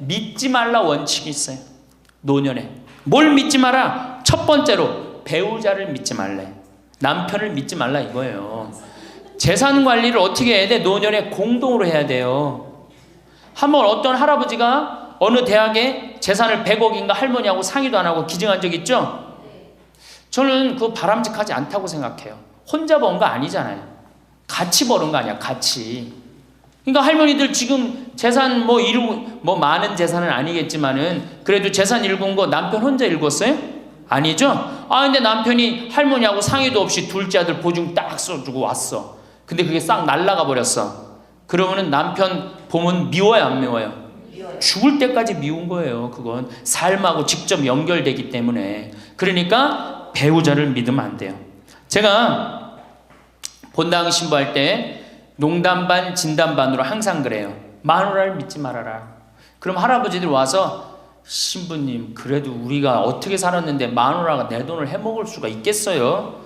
믿지 말라 원칙이 있어요. 노년에. 뭘 믿지 마라? 첫 번째로 배우자를 믿지 말래. 남편을 믿지 말라 이거예요. 재산 관리를 어떻게 해야 돼? 노년에 공동으로 해야 돼요. 한번 어떤 할아버지가 어느 대학에 재산을 100억인가 할머니하고 상의도 안 하고 기증한 적 있죠? 저는 그거 바람직하지 않다고 생각해요. 혼자 번 거 아니잖아요. 같이 버는 거 아니야, 같이. 그러니까 할머니들 지금 재산 많은 재산은 아니겠지만은 그래도 재산 읽은 거 남편 혼자 읽었어요? 아니죠? 근데 남편이 할머니하고 상의도 없이 둘째 아들 보증 딱 써주고 왔어. 근데 그게 싹 날라가 버렸어. 그러면은 남편 보면 미워요, 안 미워요? 죽을 때까지 미운 거예요. 그건 삶하고 직접 연결되기 때문에. 그러니까 배우자를 믿으면 안 돼요. 제가 본당 신부할 때 농담 반 진담 반으로 항상 그래요. 마누라를 믿지 말아라. 그럼 할아버지들 와서 신부님 그래도 우리가 어떻게 살았는데 마누라가 내 돈을 해먹을 수가 있겠어요?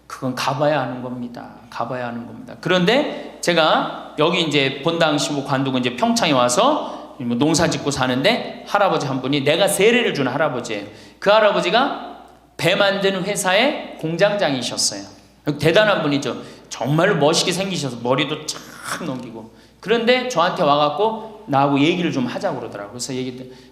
그건 가봐야 하는 겁니다. 가봐야 하는 겁니다. 그런데 제가 여기 이제 본당 신부 관두고 이제 평창에 와서 농사 짓고 사는데 할아버지 한 분이 내가 세례를 준 할아버지예요. 그 할아버지가 배 만드는 회사의 공장장이셨어요. 대단한 분이죠. 정말로 멋있게 생기셔서 머리도 쫙 넘기고. 그런데 저한테 와갖고 나하고 얘기를 좀 하자고 그러더라고요. 그래서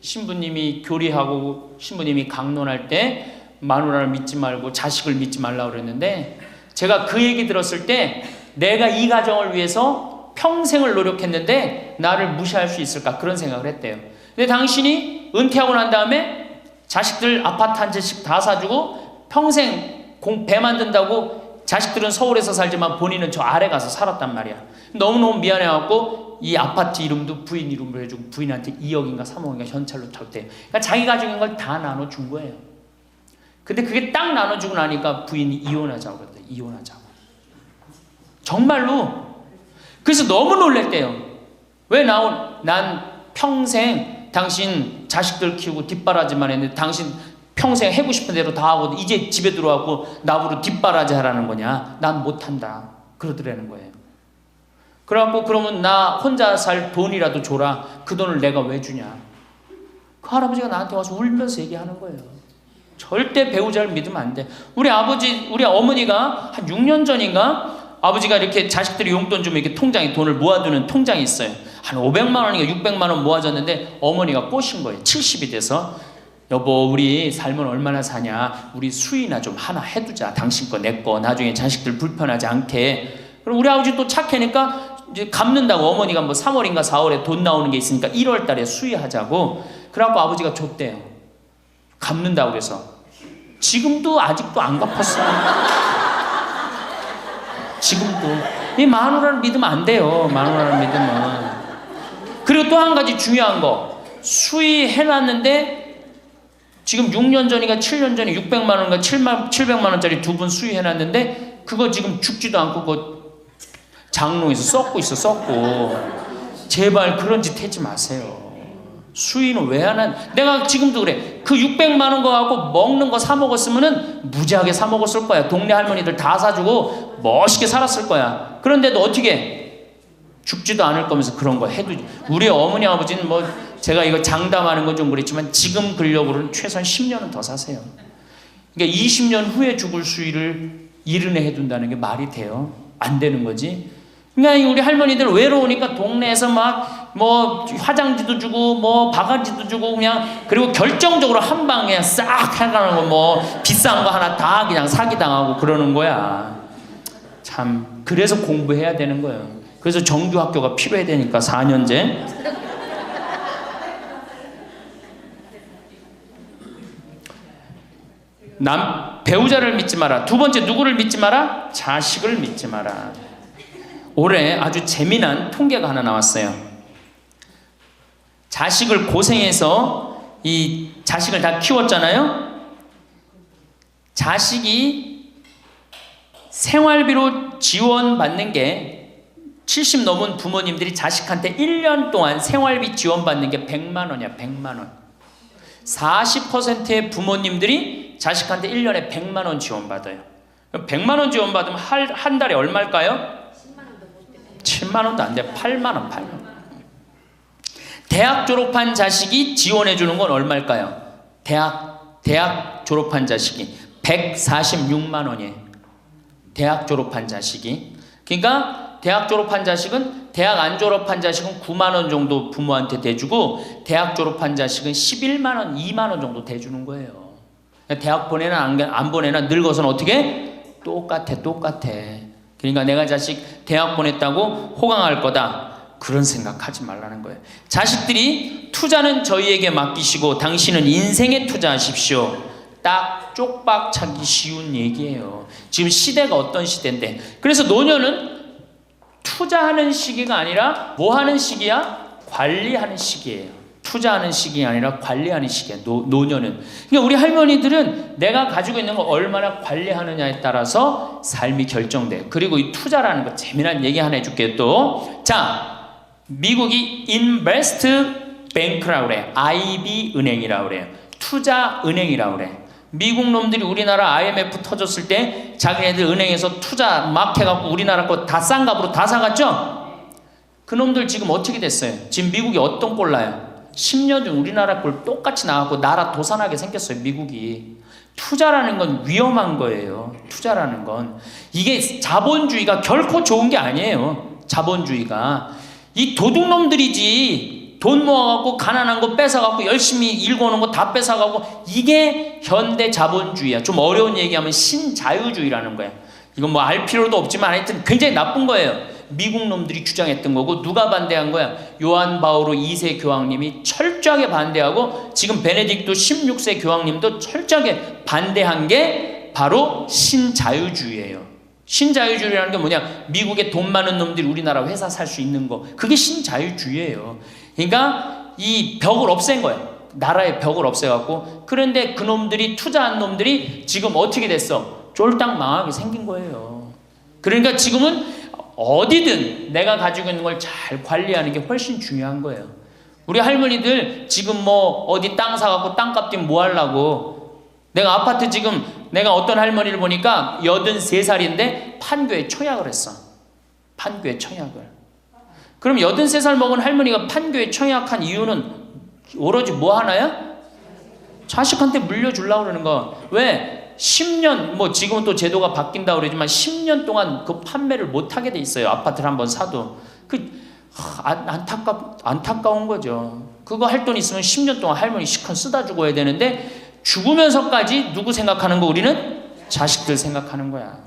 신부님이 교리하고 신부님이 강론할 때 마누라를 믿지 말고 자식을 믿지 말라고 그랬는데 제가 그 얘기 들었을 때 내가 이 가정을 위해서 평생을 노력했는데 나를 무시할 수 있을까 그런 생각을 했대요. 근데 당신이 은퇴하고 난 다음에 자식들 아파트 한 채씩 다 사주고 평생 배 만든다고 자식들은 서울에서 살지만 본인은 저 아래 가서 살았단 말이야. 너무너무 미안해갖고 이 아파트 이름도 부인 이름으로 해주고 부인한테 2억인가 3억인가 현찰로 줬대요. 그러니까 자기 가족인 걸 다 나눠준 거예요. 근데 그게 딱 나눠주고 나니까 부인이 이혼하자고 그랬대요. 이혼하자고. 정말로. 그래서 너무 놀랬대요. 왜 난 평생 당신 자식들 키우고 뒷바라지만 했는데 당신 평생 해고 싶은 대로 다 하고 이제 집에 들어와서 나보고 뒷바라지 하라는 거냐? 난 못한다. 그러더라는 거예요. 그래갖고 그러면 나 혼자 살 돈이라도 줘라. 그 돈을 내가 왜 주냐? 그 할아버지가 나한테 와서 울면서 얘기하는 거예요. 절대 배우자를 믿으면 안 돼. 우리 어머니가 한 6년 전인가 아버지가 이렇게 자식들이 용돈 주면 이렇게 통장에 돈을 모아두는 통장이 있어요. 한 500만 원인가 600만 원 모아졌는데 어머니가 꼬신 거예요. 70이 돼서 여보 우리 살면 얼마나 사냐. 우리 수의나 좀 하나 해두자. 당신 거 내 거 나중에 자식들 불편하지 않게. 그럼 우리 아버지 또 착하니까 이제 갚는다고 어머니가 뭐 3월인가 4월에 돈 나오는 게 있으니까 1월 달에 수의하자고. 그래갖고 아버지가 줬대요. 갚는다고 그래서. 지금도 아직도 안 갚았어요. 지금도. 이 마누라를 믿으면 안 돼요. 마누라를 믿으면. 그리고 또 한 가지 중요한 거. 수의해놨는데 지금 6년 전인가 7년 전에 600만 원인가 700만 원짜리 2분 수의해놨는데 그거 지금 죽지도 않고 그거 장롱에서 썩고 있어. 썩고. 제발 그런 짓 하지 마세요. 수의는 왜 안 한? 내가 지금도 그래. 그 600만 원 거 갖고 먹는 거 사 먹었으면은 무지하게 사 먹었을 거야. 동네 할머니들 다 사주고 멋있게 살았을 거야. 그런데도 어떻게 죽지도 않을 거면서 그런 거 해도. 우리 어머니 아버지는 뭐 제가 이거 장담하는 건 좀 그랬지만 지금 근력으로는 최소한 10년은 더 사세요. 그러니까 20년 후에 죽을 수의를 이른해 해둔다는 게 말이 돼요? 안 되는 거지. 그러니까 우리 할머니들 외로우니까 동네에서 막 뭐 화장지도 주고 뭐 바가지도 주고 그냥. 그리고 결정적으로 한 방에 싹 해가는 거 뭐 비싼 거 하나 다 그냥 사기당하고 그러는 거야. 참 그래서 공부해야 되는 거예요. 그래서 정규학교가 필요해야 되니까 4년제. 배우자를 믿지 마라. 두 번째 누구를 믿지 마라? 자식을 믿지 마라. 올해 아주 재미난 통계가 하나 나왔어요. 자식을 고생해서 이 자식을 다 키웠잖아요. 자식이 생활비로 지원받는 게 70 넘은 부모님들이 자식한테 1년 동안 생활비 지원받는 게 100만 원이야. 100만 원. 40%의 부모님들이 자식한테 1년에 100만 원 지원받아요. 100만 원 지원받으면 한 달에 얼마일까요? 7만 원도 안 돼. 8만 원, 8만 원. 대학 졸업한 자식이 지원해 주는 건 얼마일까요? 대학 졸업한 자식이 146만 원이에요. 대학 졸업한 자식이. 그러니까 대학 졸업한 자식은, 대학 안 졸업한 자식은 9만 원 정도 부모한테 대주고, 대학 졸업한 자식은 11만 원, 2만 원 정도 대주는 거예요. 대학 보내나 안 보내나 늙어서는 어떻게? 똑같아. 그러니까 내가 자식 대학 보냈다고 호강할 거다, 그런 생각하지 말라는 거예요. 자식들이 투자는 저희에게 맡기시고 당신은 인생에 투자하십시오. 딱 쪽박 차기 쉬운 얘기예요. 지금 시대가 어떤 시대인데. 그래서 노년은 투자하는 시기가 아니라 뭐 하는 시기야? 관리하는 시기예요. 투자하는 시기가 아니라 관리하는 시기야. 노년은. 그러니까 우리 할머니들은 내가 가지고 있는 걸 얼마나 관리하느냐에 따라서 삶이 결정돼. 그리고 이 투자라는 거 재미난 얘기 하나 해줄게요. 또 자, 미국이 인베스트 뱅크라고 그래요. IB 은행이라고 그래요. 투자 은행이라고 그래요. 미국 놈들이 우리나라 IMF 터졌을 때 자기네들 은행에서 투자 막 해갖고 우리나라 거 다 싼 값으로 다 사갔죠? 그 놈들 지금 어떻게 됐어요? 지금 미국이 어떤 꼴 나요? 10년 전 우리나라 꼴 똑같이 나왔고 나라 도산하게 생겼어요. 미국이. 투자라는 건 위험한 거예요. 투자라는 건. 이게 자본주의가 결코 좋은 게 아니에요. 자본주의가. 이 도둑놈들이지. 돈 모아갖고 가난한 거 뺏어갖고 열심히 일고 오는 거 다 뺏어가고, 이게 현대 자본주의야. 좀 어려운 얘기하면 신자유주의라는 거야. 이건 뭐 알 필요도 없지만 하여튼 굉장히 나쁜 거예요. 미국 놈들이 주장했던 거고. 누가 반대한 거야? 요한 바오로 2세 교황님이 철저하게 반대하고, 지금 베네딕토 16세 교황님도 철저하게 반대한 게 바로 신자유주의예요. 신자유주의라는 게 뭐냐? 미국에 돈 많은 놈들이 우리나라 회사 살 수 있는 거, 그게 신자유주의예요. 그러니까 이 벽을 없앤 거예요. 나라의 벽을 없애갖고. 그런데 그 놈들이, 투자한 놈들이 지금 어떻게 됐어? 쫄딱 망하게 생긴 거예요. 그러니까 지금은 어디든 내가 가지고 있는 걸 잘 관리하는 게 훨씬 중요한 거예요. 우리 할머니들 지금 뭐 어디 땅 사갖고 땅값 뛰면 뭐 하려고. 내가 아파트 지금, 내가 어떤 할머니를 보니까 83살인데 판교에 청약을 했어. 판교에 청약을. 그럼 83살 먹은 할머니가 판교에 청약한 이유는 오로지 뭐 하나야? 자식한테 물려주려고 그러는 거. 왜? 10년, 뭐 지금은 또 제도가 바뀐다고 그러지만 10년 동안 그 판매를 못하게 돼 있어요. 아파트를 한번 사도. 안타까운 거죠. 그거 할 돈 있으면 10년 동안 할머니 시컨 쓰다 죽어야 되는데, 죽으면서까지 누구 생각하는 거? 우리는 자식들 생각하는 거야.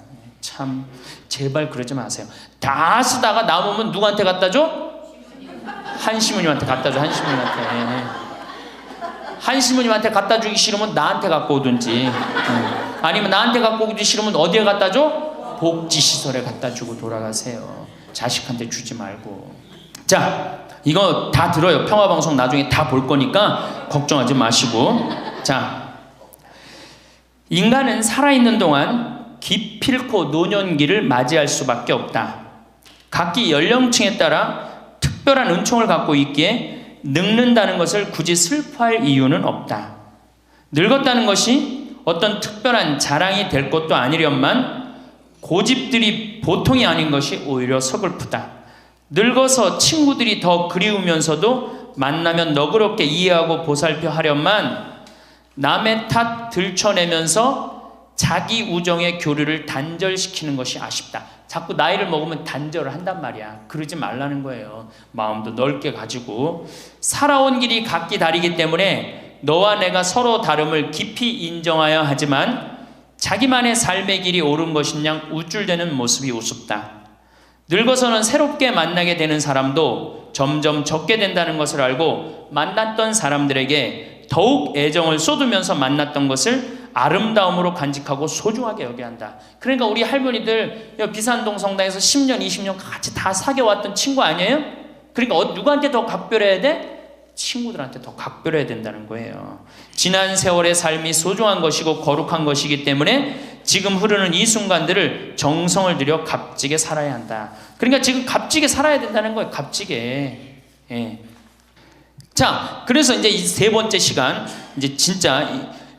참 제발 그러지 마세요. 다 쓰다가 남으면 누구한테 갖다 줘? 한시모님한테 갖다 줘. 한시모님한테 갖다 주기 싫으면 나한테 갖고 오든지, 아니면 나한테 갖고 오기 싫으면 어디에 갖다 줘? 복지시설에 갖다 주고 돌아가세요. 자식한테 주지 말고. 자, 이거 다 들어요. 평화방송 나중에 다 볼 거니까 걱정하지 마시고. 자, 인간은 살아있는 동안 기필코 노년기를 맞이할 수밖에 없다. 각기 연령층에 따라 특별한 은총을 갖고 있기에 늙는다는 것을 굳이 슬퍼할 이유는 없다. 늙었다는 것이 어떤 특별한 자랑이 될 것도 아니련만 고집들이 보통이 아닌 것이 오히려 서글프다. 늙어서 친구들이 더 그리우면서도 만나면 너그럽게 이해하고 보살펴 하련만 남의 탓 들춰내면서 자기 우정의 교류를 단절시키는 것이 아쉽다. 자꾸 나이를 먹으면 단절을 한단 말이야. 그러지 말라는 거예요. 마음도 넓게 가지고. 살아온 길이 각기 다르기 때문에 너와 내가 서로 다름을 깊이 인정하여 하지만 자기만의 삶의 길이 옳은 것인양 우쭐대는 모습이 우습다. 늙어서는 새롭게 만나게 되는 사람도 점점 적게 된다는 것을 알고 만났던 사람들에게 더욱 애정을 쏟으면서 만났던 것을 아름다움으로 간직하고 소중하게 여겨야 한다. 그러니까 우리 할머니들 비산동 성당에서 10년, 20년 같이 다 사귀어왔던 친구 아니에요? 그러니까 누구한테 더 각별해야 돼? 친구들한테 더 각별해야 된다는 거예요. 지난 세월의 삶이 소중한 것이고 거룩한 것이기 때문에 지금 흐르는 이 순간들을 정성을 들여 값지게 살아야 한다. 그러니까 지금 값지게 살아야 된다는 거예요. 값지게. 예. 자, 그래서 이제 이 세 번째 시간, 이제 진짜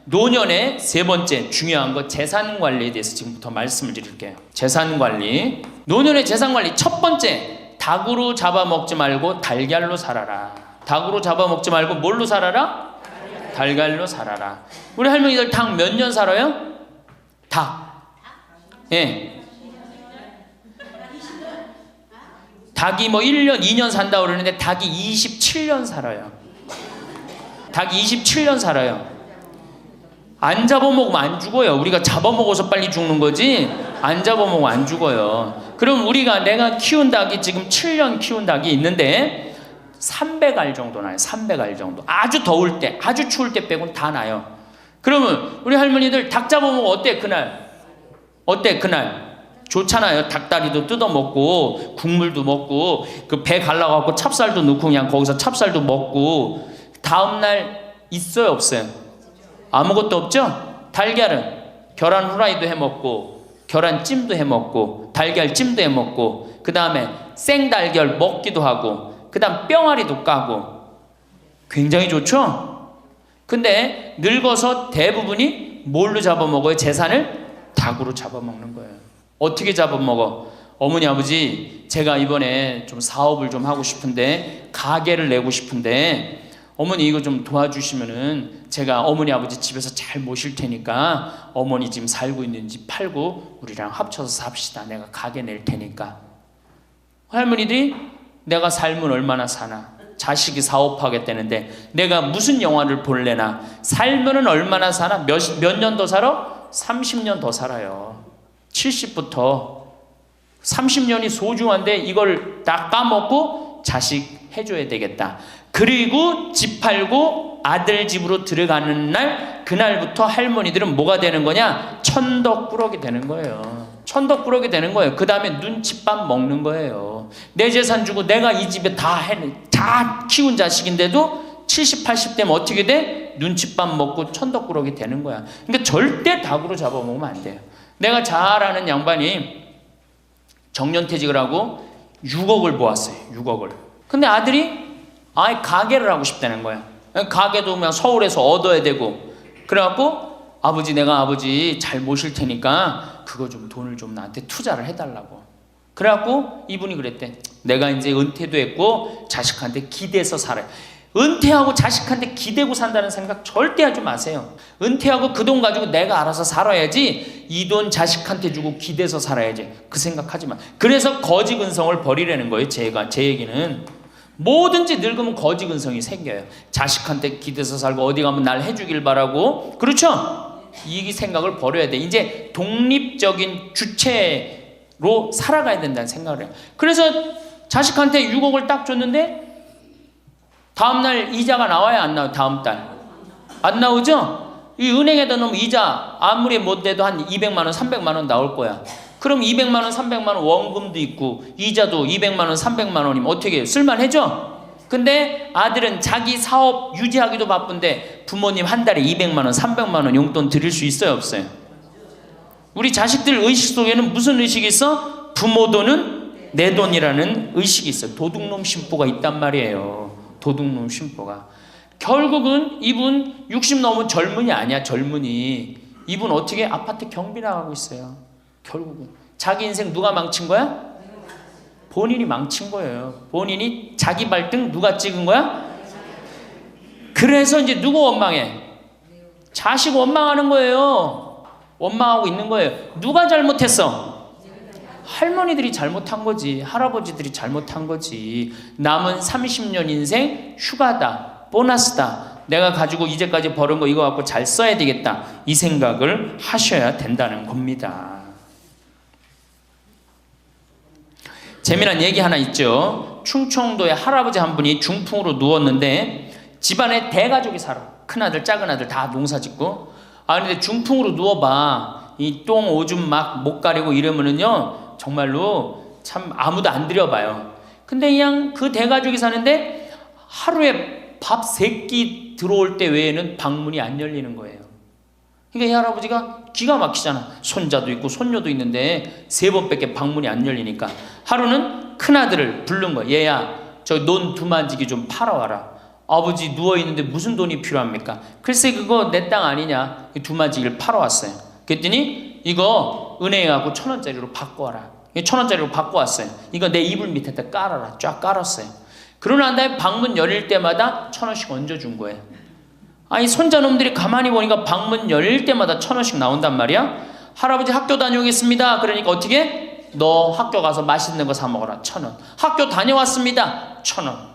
노년의 세 번째 중요한 거, 재산 관리에 대해서 지금부터 말씀을 드릴게요. 재산 관리. 노년의 재산 관리 첫 번째, 닭으로 잡아먹지 말고 달걀로 살아라. 닭으로 잡아먹지 말고 뭘로 살아라? 달걀로 살아라. 우리 할머니들 닭 몇 년 살아요? 닭. 예. 닭이 뭐 1년, 2년 산다고 그러는데 닭이 27년 살아요. 닭이 27년 살아요. 안 잡아먹으면 안 죽어요. 우리가 잡아먹어서 빨리 죽는 거지 안 잡아먹으면 안 죽어요. 그럼 내가 키운 닭이 지금 7년 키운 닭이 있는데 300알 정도 나요. 300알 정도. 아주 더울 때, 아주 추울 때 빼고는 다 나요. 그러면 우리 할머니들 닭 잡아먹으면 어때 그날? 어때 그날? 좋잖아요. 닭다리도 뜯어먹고 국물도 먹고 그 배 갈라갖고 찹쌀도 넣고 그냥 거기서 찹쌀도 먹고 다음날 있어요 없어요? 아무것도 없죠? 달걀은 계란 후라이도 해먹고 계란찜도 해먹고 달걀찜도 해먹고 그 다음에 생달걀 먹기도 하고 그 다음 뿅아리도 까고 굉장히 좋죠? 근데 늙어서 대부분이 뭘로 잡아먹어요? 재산을? 닭으로 잡아먹는 거예요. 어떻게 잡아먹어? 어머니 아버지 제가 이번에 좀 사업을 좀 하고 싶은데 가게를 내고 싶은데 어머니 이거 좀 도와주시면은 제가 어머니 아버지 집에서 잘 모실 테니까 어머니 지금 살고 있는 집 팔고 우리랑 합쳐서 삽시다. 내가 가게 낼 테니까. 할머니들이 내가 살면 얼마나 사나? 자식이 사업하겠다는데 내가 무슨 영화를 볼래나? 살면은 얼마나 사나? 몇 년 더 살아? 30년 더 살아요. 70부터 30년이 소중한데 이걸 다 까먹고 자식 해줘야 되겠다. 그리고 집 팔고 아들 집으로 들어가는 날 그날부터 할머니들은 뭐가 되는 거냐? 천덕꾸러기 되는 거예요. 천덕꾸러기 되는 거예요. 그 다음에 눈칫밥 먹는 거예요. 내 재산 주고 내가 이 집에 다 키운 자식인데도 70, 80 되면 어떻게 돼? 눈칫밥 먹고 천덕꾸러기 되는 거야. 그러니까 절대 닭으로 잡아먹으면 안 돼요. 내가 잘 아는 양반이 정년퇴직을 하고 6억을 모았어요. 6억을. 근데 아들이 아예 가게를 하고 싶다는 거야. 가게도 그냥 서울에서 얻어야 되고. 그래갖고 내가 아버지 잘 모실 테니까 그거 좀 돈을 좀 나한테 투자를 해달라고. 그래갖고 이분이 그랬대. 내가 이제 은퇴도 했고 자식한테 기대서 살아요. 은퇴하고 자식한테 기대고 산다는 생각 절대 하지 마세요. 은퇴하고 그 돈 가지고 내가 알아서 살아야지 이 돈 자식한테 주고 기대서 살아야지 그 생각하지 마. 그래서 거지근성을 버리라는 거예요. 제 얘기는 뭐든지 늙으면 거지근성이 생겨요. 자식한테 기대서 살고 어디 가면 날 해주길 바라고. 그렇죠? 이 생각을 버려야 돼. 이제 독립적인 주체로 살아가야 된다는 생각을 해요. 그래서 자식한테 6억을 딱 줬는데 다음날 이자가 나와야 안 나와요? 다음 달 안 나오죠? 이 은행에다 넣으면 이자 아무리 못 돼도 한 200만 원 300만 원 나올 거야. 그럼 200만 원 300만 원 원금도 있고 이자도 200만 원 300만 원이면 어떻게 해요? 쓸만해져? 근데 아들은 자기 사업 유지하기도 바쁜데 부모님 한 달에 200만 원 300만 원 용돈 드릴 수 있어요 없어요? 우리 자식들 의식 속에는 무슨 의식이 있어? 부모 돈은 내 돈이라는 의식이 있어요. 도둑놈 심보가 있단 말이에요. 도둑놈 심보가. 결국은 이분 60 넘은 젊은이 아니야. 젊은이. 이분 어떻게 아파트 경비 나가고 있어요. 결국은 자기 인생 누가 망친 거야? 본인이 망친 거예요. 본인이 자기 발등 누가 찍은 거야? 그래서 이제 누구 원망해? 자식 원망하는 거예요. 원망하고 있는 거예요. 누가 잘못했어? 할머니들이 잘못한 거지. 할아버지들이 잘못한 거지. 남은 30년 인생 휴가다. 보너스다. 내가 가지고 이제까지 벌은 거 이거 갖고 잘 써야 되겠다. 이 생각을 하셔야 된다는 겁니다. 재미난 얘기 하나 있죠. 충청도에 할아버지 한 분이 중풍으로 누웠는데 집안에 대가족이 살아. 큰아들 작은아들 다 농사짓고. 근데 중풍으로 누워봐. 이 똥 오줌 막 못 가리고 이러면은요 정말로 참 아무도 안 들여봐요. 근데 그냥 그 대가족이 사는데 하루에 밥 3끼 들어올 때 외에는 방문이 안 열리는 거예요. 그러니까 이 할아버지가 기가 막히잖아. 손자도 있고 손녀도 있는데 3번밖에 방문이 안 열리니까 하루는 큰아들을 부른 거야. 얘야 저 논 두만지기 좀 팔아와라. 아버지 누워있는데 무슨 돈이 필요합니까? 글쎄 그거 내 땅 아니냐. 두만지기를 팔아왔어요. 그랬더니 이거 은행에 가고 1,000원짜리로 바꿔와라. 1,000원짜리로 바꿔왔어요. 이거 내 이불 밑에다 깔아라. 쫙 깔았어요. 그러고 난 다음에 방문 열릴 때마다 1,000원씩 얹어준 거예요. 아니 손자놈들이 가만히 보니까 방문 열릴 때마다 1,000원씩 나온단 말이야. 할아버지 학교 다녀오겠습니다. 그러니까 어떻게? 너 학교 가서 맛있는 거 사 먹어라. 1,000원. 학교 다녀왔습니다. 1,000원.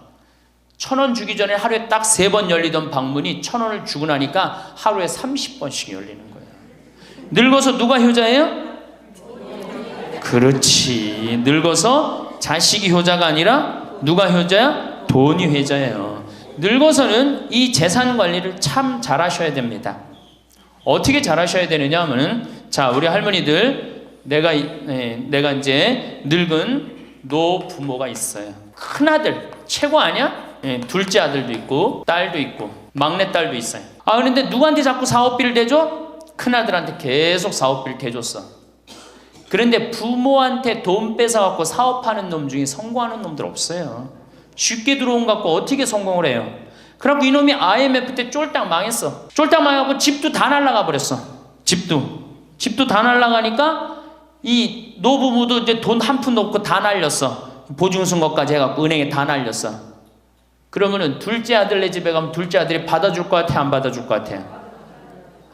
1,000원 주기 전에 하루에 딱 3번 열리던 방문이 1,000원을 주고 나니까 하루에 30번씩 열리는 거예요. 늙어서 누가 효자예요? 그렇지. 늙어서 자식이 효자가 아니라 누가 효자야? 돈이 효자예요. 늙어서는 이 재산 관리를 참 잘하셔야 됩니다. 어떻게 잘하셔야 되느냐 하면은, 자, 우리 할머니들, 내가 이제 늙은 노부모가 있어요. 큰아들 최고 아니야? 둘째 아들도 있고 딸도 있고 막내딸도 있어요. 아, 그런데 누구한테 자꾸 사업비를 대줘? 큰아들한테 계속 사업비를 대줬어. 그런데 부모한테 돈 뺏어갖고 사업하는 놈 중에 성공하는 놈들 없어요. 쉽게 들어온 거 갖고 어떻게 성공을 해요? 그래갖고 이놈이 IMF 때 쫄딱 망했어. 쫄딱 망해갖고 집도 다 날라가 버렸어. 집도 다 날라가니까 이 노부부도 이제 돈 한 푼 없고 다 날렸어. 보증선거까지 해갖고 은행에 다 날렸어. 그러면은 둘째 아들네 집에 가면 둘째 아들이 받아줄 것 같아, 안 받아줄 것 같아?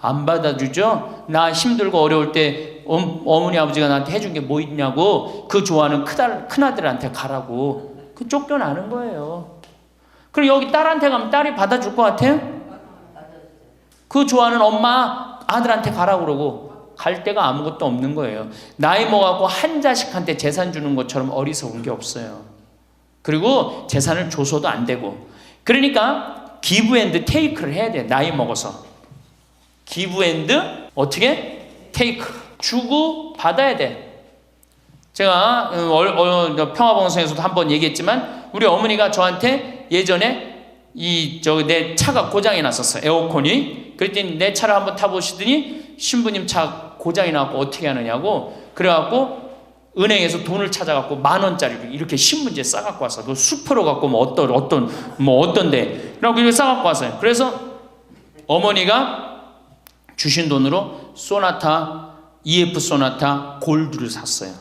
안 받아주죠? 나 힘들고 어려울 때 어머니 아버지가 나한테 해준 게 뭐 있냐고 그 좋아하는 큰아들한테 가라고 그 쫓겨나는 거예요. 그리고 여기 딸한테 가면 딸이 받아줄 것 같아요? 그 좋아하는 엄마 아들한테 가라고 그러고 갈 데가 아무것도 없는 거예요. 나이 먹어갖고 한 자식한테 재산 주는 것처럼 어리석은 게 없어요. 그리고 재산을 줘서도 안 되고, 그러니까 기브 앤드 테이크를 해야 돼. 나이 먹어서 기브 앤드 어떻게? 테이크. 주고 받아야 돼. 제가 평화방송에서도 한번 얘기했지만 우리 어머니가 저한테 예전에 내 차가 고장이 났었어요. 에어컨이. 그랬더니 내 차를 한번 타보시더니 신부님 차 고장이 나고 어떻게 하느냐고 그래갖고 은행에서 돈을 찾아갖고 10,000원짜리를 이렇게 신문지에 싸갖고 왔어. 그 수표로 갖고 어떤데 그래갖고 이렇게 싸갖고 왔어요. 그래서 어머니가 주신 돈으로 소나타 EF 소나타 골드를 샀어요.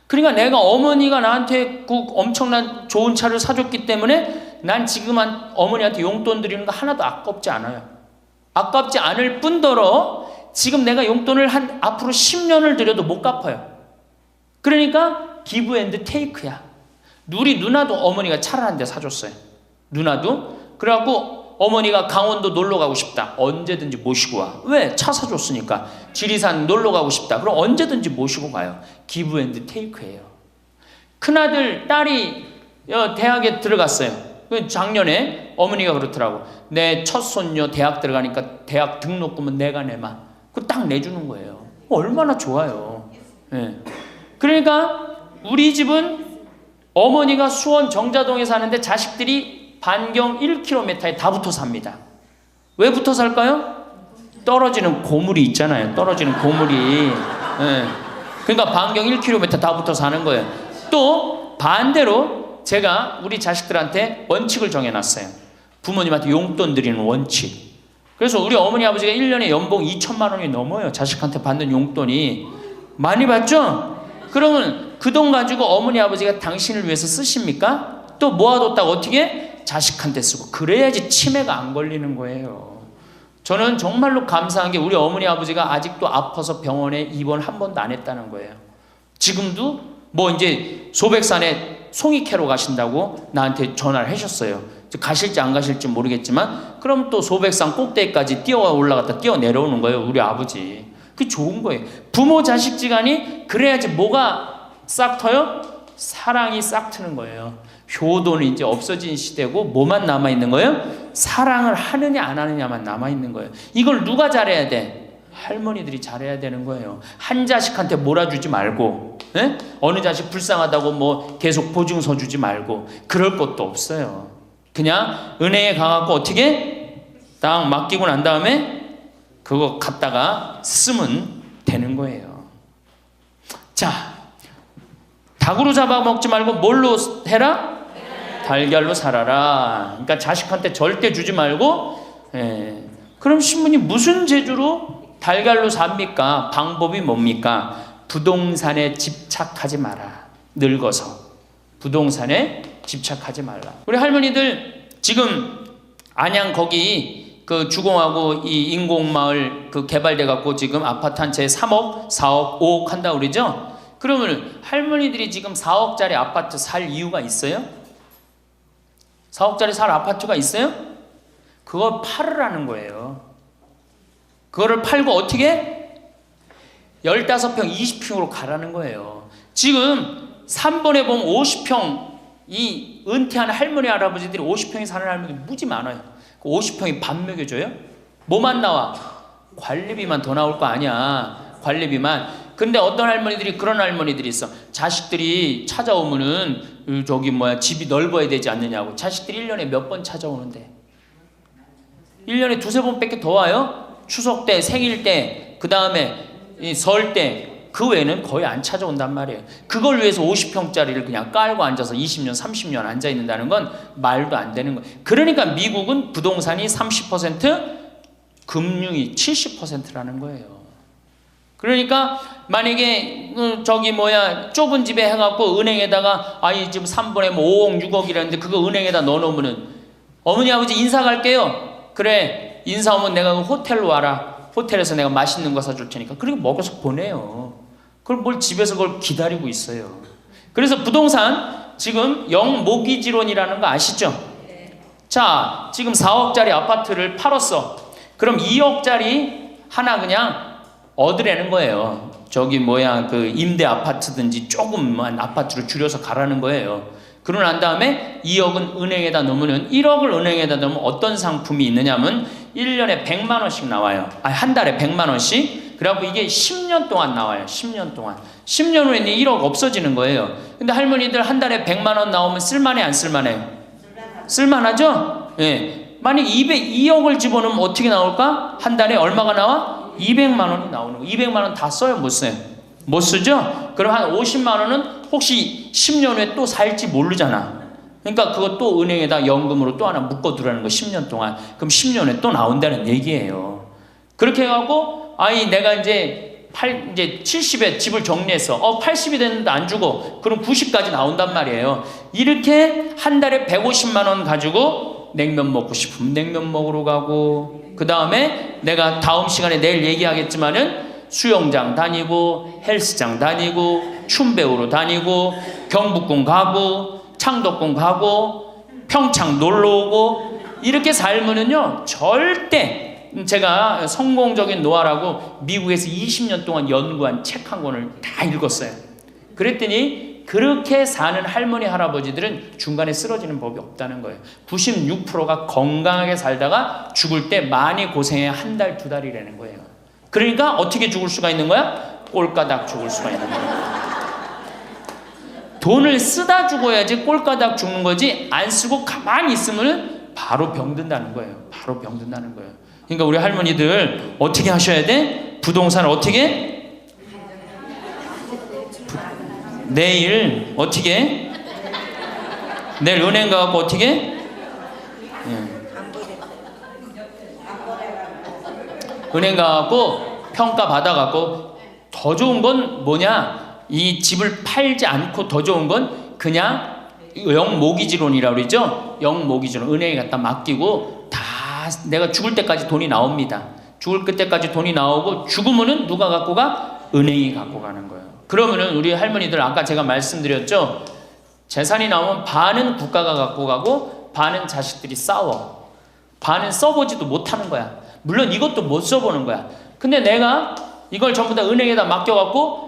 그러니까 내가 어머니가 나한테 그 엄청난 좋은 차를 사줬기 때문에 난 지금 어머니한테 용돈 드리는 거 하나도 아깝지 않아요. 아깝지 않을 뿐더러 지금 내가 용돈을 앞으로 10년을 드려도 못 갚아요. 그러니까 기브 앤드 테이크야. 우리 누나도 어머니가 차를 한 대 사줬어요. 누나도. 그래갖고 어머니가 강원도 놀러 가고 싶다. 언제든지 모시고 와. 왜? 차 사줬으니까. 지리산 놀러 가고 싶다. 그럼 언제든지 모시고 가요. 기브 앤드 테이크예요. 큰아들, 딸이 대학에 들어갔어요. 작년에 어머니가 그렇더라고. 내 첫 손녀 대학 들어가니까 대학 등록금은 내가 내마. 그거 딱 내주는 거예요. 얼마나 좋아요. 네. 그러니까 우리 집은 어머니가 수원 정자동에 사는데 자식들이 반경 1km에 다 붙어 삽니다. 왜 붙어 살까요? 떨어지는 고물이 있잖아요. 떨어지는 고물이. 네. 그러니까 반경 1km 다 붙어 사는 거예요. 또 반대로 제가 우리 자식들한테 원칙을 정해놨어요. 부모님한테 용돈 드리는 원칙. 그래서 우리 어머니 아버지가 1년에 연봉 2,000만 원이 넘어요. 자식한테 받는 용돈이. 많이 받죠? 그러면 그 돈 가지고 어머니 아버지가 당신을 위해서 쓰십니까? 또 모아뒀다가 어떻게? 자식한테 쓰고. 그래야지 치매가 안 걸리는 거예요. 저는 정말로 감사한 게 우리 어머니 아버지가 아직도 아파서 병원에 입원 한 번도 안 했다는 거예요. 지금도 이제 소백산에 송이 캐러 가신다고 나한테 전화를 하셨어요. 가실지 안 가실지 모르겠지만 그럼 또 소백산 꼭대기까지 뛰어 올라갔다 뛰어 내려오는 거예요. 우리 아버지. 그게 좋은 거예요. 부모 자식 지간이 그래야지 뭐가 싹 터요? 사랑이 싹 트는 거예요. 효도는 이제 없어진 시대고 뭐만 남아있는 거예요? 사랑을 하느냐 안 하느냐만 남아있는 거예요. 이걸 누가 잘해야 돼? 할머니들이 잘해야 되는 거예요. 한 자식한테 몰아주지 말고, 에? 어느 자식 불쌍하다고 계속 보증서 주지 말고 그럴 것도 없어요. 그냥 은행에 가갖고 어떻게 딱 맡기고 난 다음에 그거 갖다가 쓰면 되는 거예요. 자, 닭으로 잡아먹지 말고 뭘로 해라? 달걀로 살아라. 그러니까 자식한테 절대 주지 말고. 그럼 신부님 무슨 재주로 달걀로 삽니까? 방법이 뭡니까? 부동산에 집착하지 마라. 늙어서 부동산에 집착하지 말라. 우리 할머니들 지금 안양 거기 그 주공하고 이 인공마을 그 개발돼 갖고 지금 아파트 한 채 3억, 4억, 5억 한다 그러죠? 그러면 할머니들이 지금 4억짜리 아파트 살 이유가 있어요? 4억짜리 살 아파트가 있어요? 그걸 팔으라는 거예요. 그거를 팔고 어떻게? 15평, 20평으로 가라는 거예요. 지금 3번에 보면 50평, 이 은퇴한 할머니, 할아버지들이 50평에 사는 할머니들이 무지 많아요. 50평이 밥 먹여줘요? 뭐만 나와? 관리비만 더 나올 거 아니야. 관리비만. 근데 어떤 할머니들이 그런 할머니들이 있어. 자식들이 찾아오면은 집이 넓어야 되지 않느냐고. 자식들이 1년에 몇 번 찾아오는데 1년에 두세 번밖에 더 와요? 추석 때, 생일 때, 그 다음에 설 때. 그 외에는 거의 안 찾아온단 말이에요. 그걸 위해서 50평짜리를 그냥 깔고 앉아서 20년, 30년 앉아 있는다는 건 말도 안 되는 거예요. 그러니까 미국은 부동산이 30%, 금융이 70%라는 거예요. 그러니까 만약에 좁은 집에 해갖고 은행에다가 이 집 3번에 뭐 5억, 6억이라는데 그거 은행에다 넣어놓으면은 어머니, 아버지 인사 갈게요. 그래, 인사 오면 내가 호텔로 와라. 호텔에서 내가 맛있는 거 사줄 테니까. 그리고 먹어서 보내요. 그걸 뭘 집에서 그걸 기다리고 있어요. 그래서 부동산 지금 영모기지론이라는 거 아시죠? 자, 지금 4억짜리 아파트를 팔았어. 그럼 2억짜리 하나 그냥 얻으라는 거예요. 그 임대 아파트든지 조금만 아파트를 줄여서 가라는 거예요. 그러고 난 다음에 2억은 은행에다 넣으면 1억을 은행에다 넣으면 어떤 상품이 있느냐면 1년에 100만 원씩 나와요. 한 달에 100만 원씩. 그래갖고 이게 10년 동안 나와요. 10년 동안. 10년 후에는 1억 없어지는 거예요. 근데 할머니들 한 달에 100만 원 나오면 쓸만해, 안 쓸만해? 쓸만하죠? 예. 만약 2억을 집어넣으면 어떻게 나올까? 한 달에 얼마가 나와? 200만 원이 나오는 거예요. 200만 원 다 써요? 못 써요? 못 쓰죠? 그럼 한 50만 원은 혹시 10년 후에 또 살지 모르잖아. 그러니까 그거 또 은행에다 연금으로 또 하나 묶어두라는 거 10년 동안. 그럼 10년 후에 또 나온다는 얘기예요. 그렇게 해갖고 내가 이제 70에 집을 정리했어. 80이 됐는데 안 주고 그럼 90까지 나온단 말이에요. 이렇게 한 달에 150만 원 가지고 냉면 먹고 싶으면 냉면 먹으러 가고, 그 다음에 내가 다음 시간에 내일 얘기하겠지만은 수영장 다니고 헬스장 다니고 춤 배우러 다니고 경복궁 가고 창덕궁 가고 평창 놀러 오고 이렇게 살면은요 절대, 제가 성공적인 노하라고 미국에서 20년 동안 연구한 책 한 권을 다 읽었어요. 그랬더니 그렇게 사는 할머니 할아버지들은 중간에 쓰러지는 법이 없다는 거예요. 96%가 건강하게 살다가 죽을 때 많이 고생해 한 달, 두 달이라는 거예요. 그러니까 어떻게 죽을 수가 있는 거야? 꼴까닥 죽을 수가 있는 거야. 돈을 쓰다 죽어야지 꼴까닥 죽는 거지, 안 쓰고 가만히 있으면 바로 병든다는 거예요. 바로 병든다는 거예요. 그러니까 우리 할머니들 어떻게 하셔야 돼? 부동산 어떻게? 내일 어떻게? 내일 은행 가갖고 어떻게? 은행 가갖고 평가 받아갖고 더 좋은 건 뭐냐? 이 집을 팔지 않고 더 좋은 건 그냥 영모기지론이라고 그러죠? 영모기지론. 은행에 갖다 맡기고 다 내가 죽을 때까지 돈이 나옵니다. 죽을 때까지 돈이 나오고 죽으면은 누가 갖고 가? 은행이 갖고 가는 거예요. 그러면은 우리 할머니들 아까 제가 말씀드렸죠? 재산이 나오면 반은 국가가 갖고 가고 반은 자식들이 싸워. 반은 써보지도 못하는 거야. 물론 이것도 못 써보는 거야. 근데 내가 이걸 전부 다 은행에다 맡겨갖고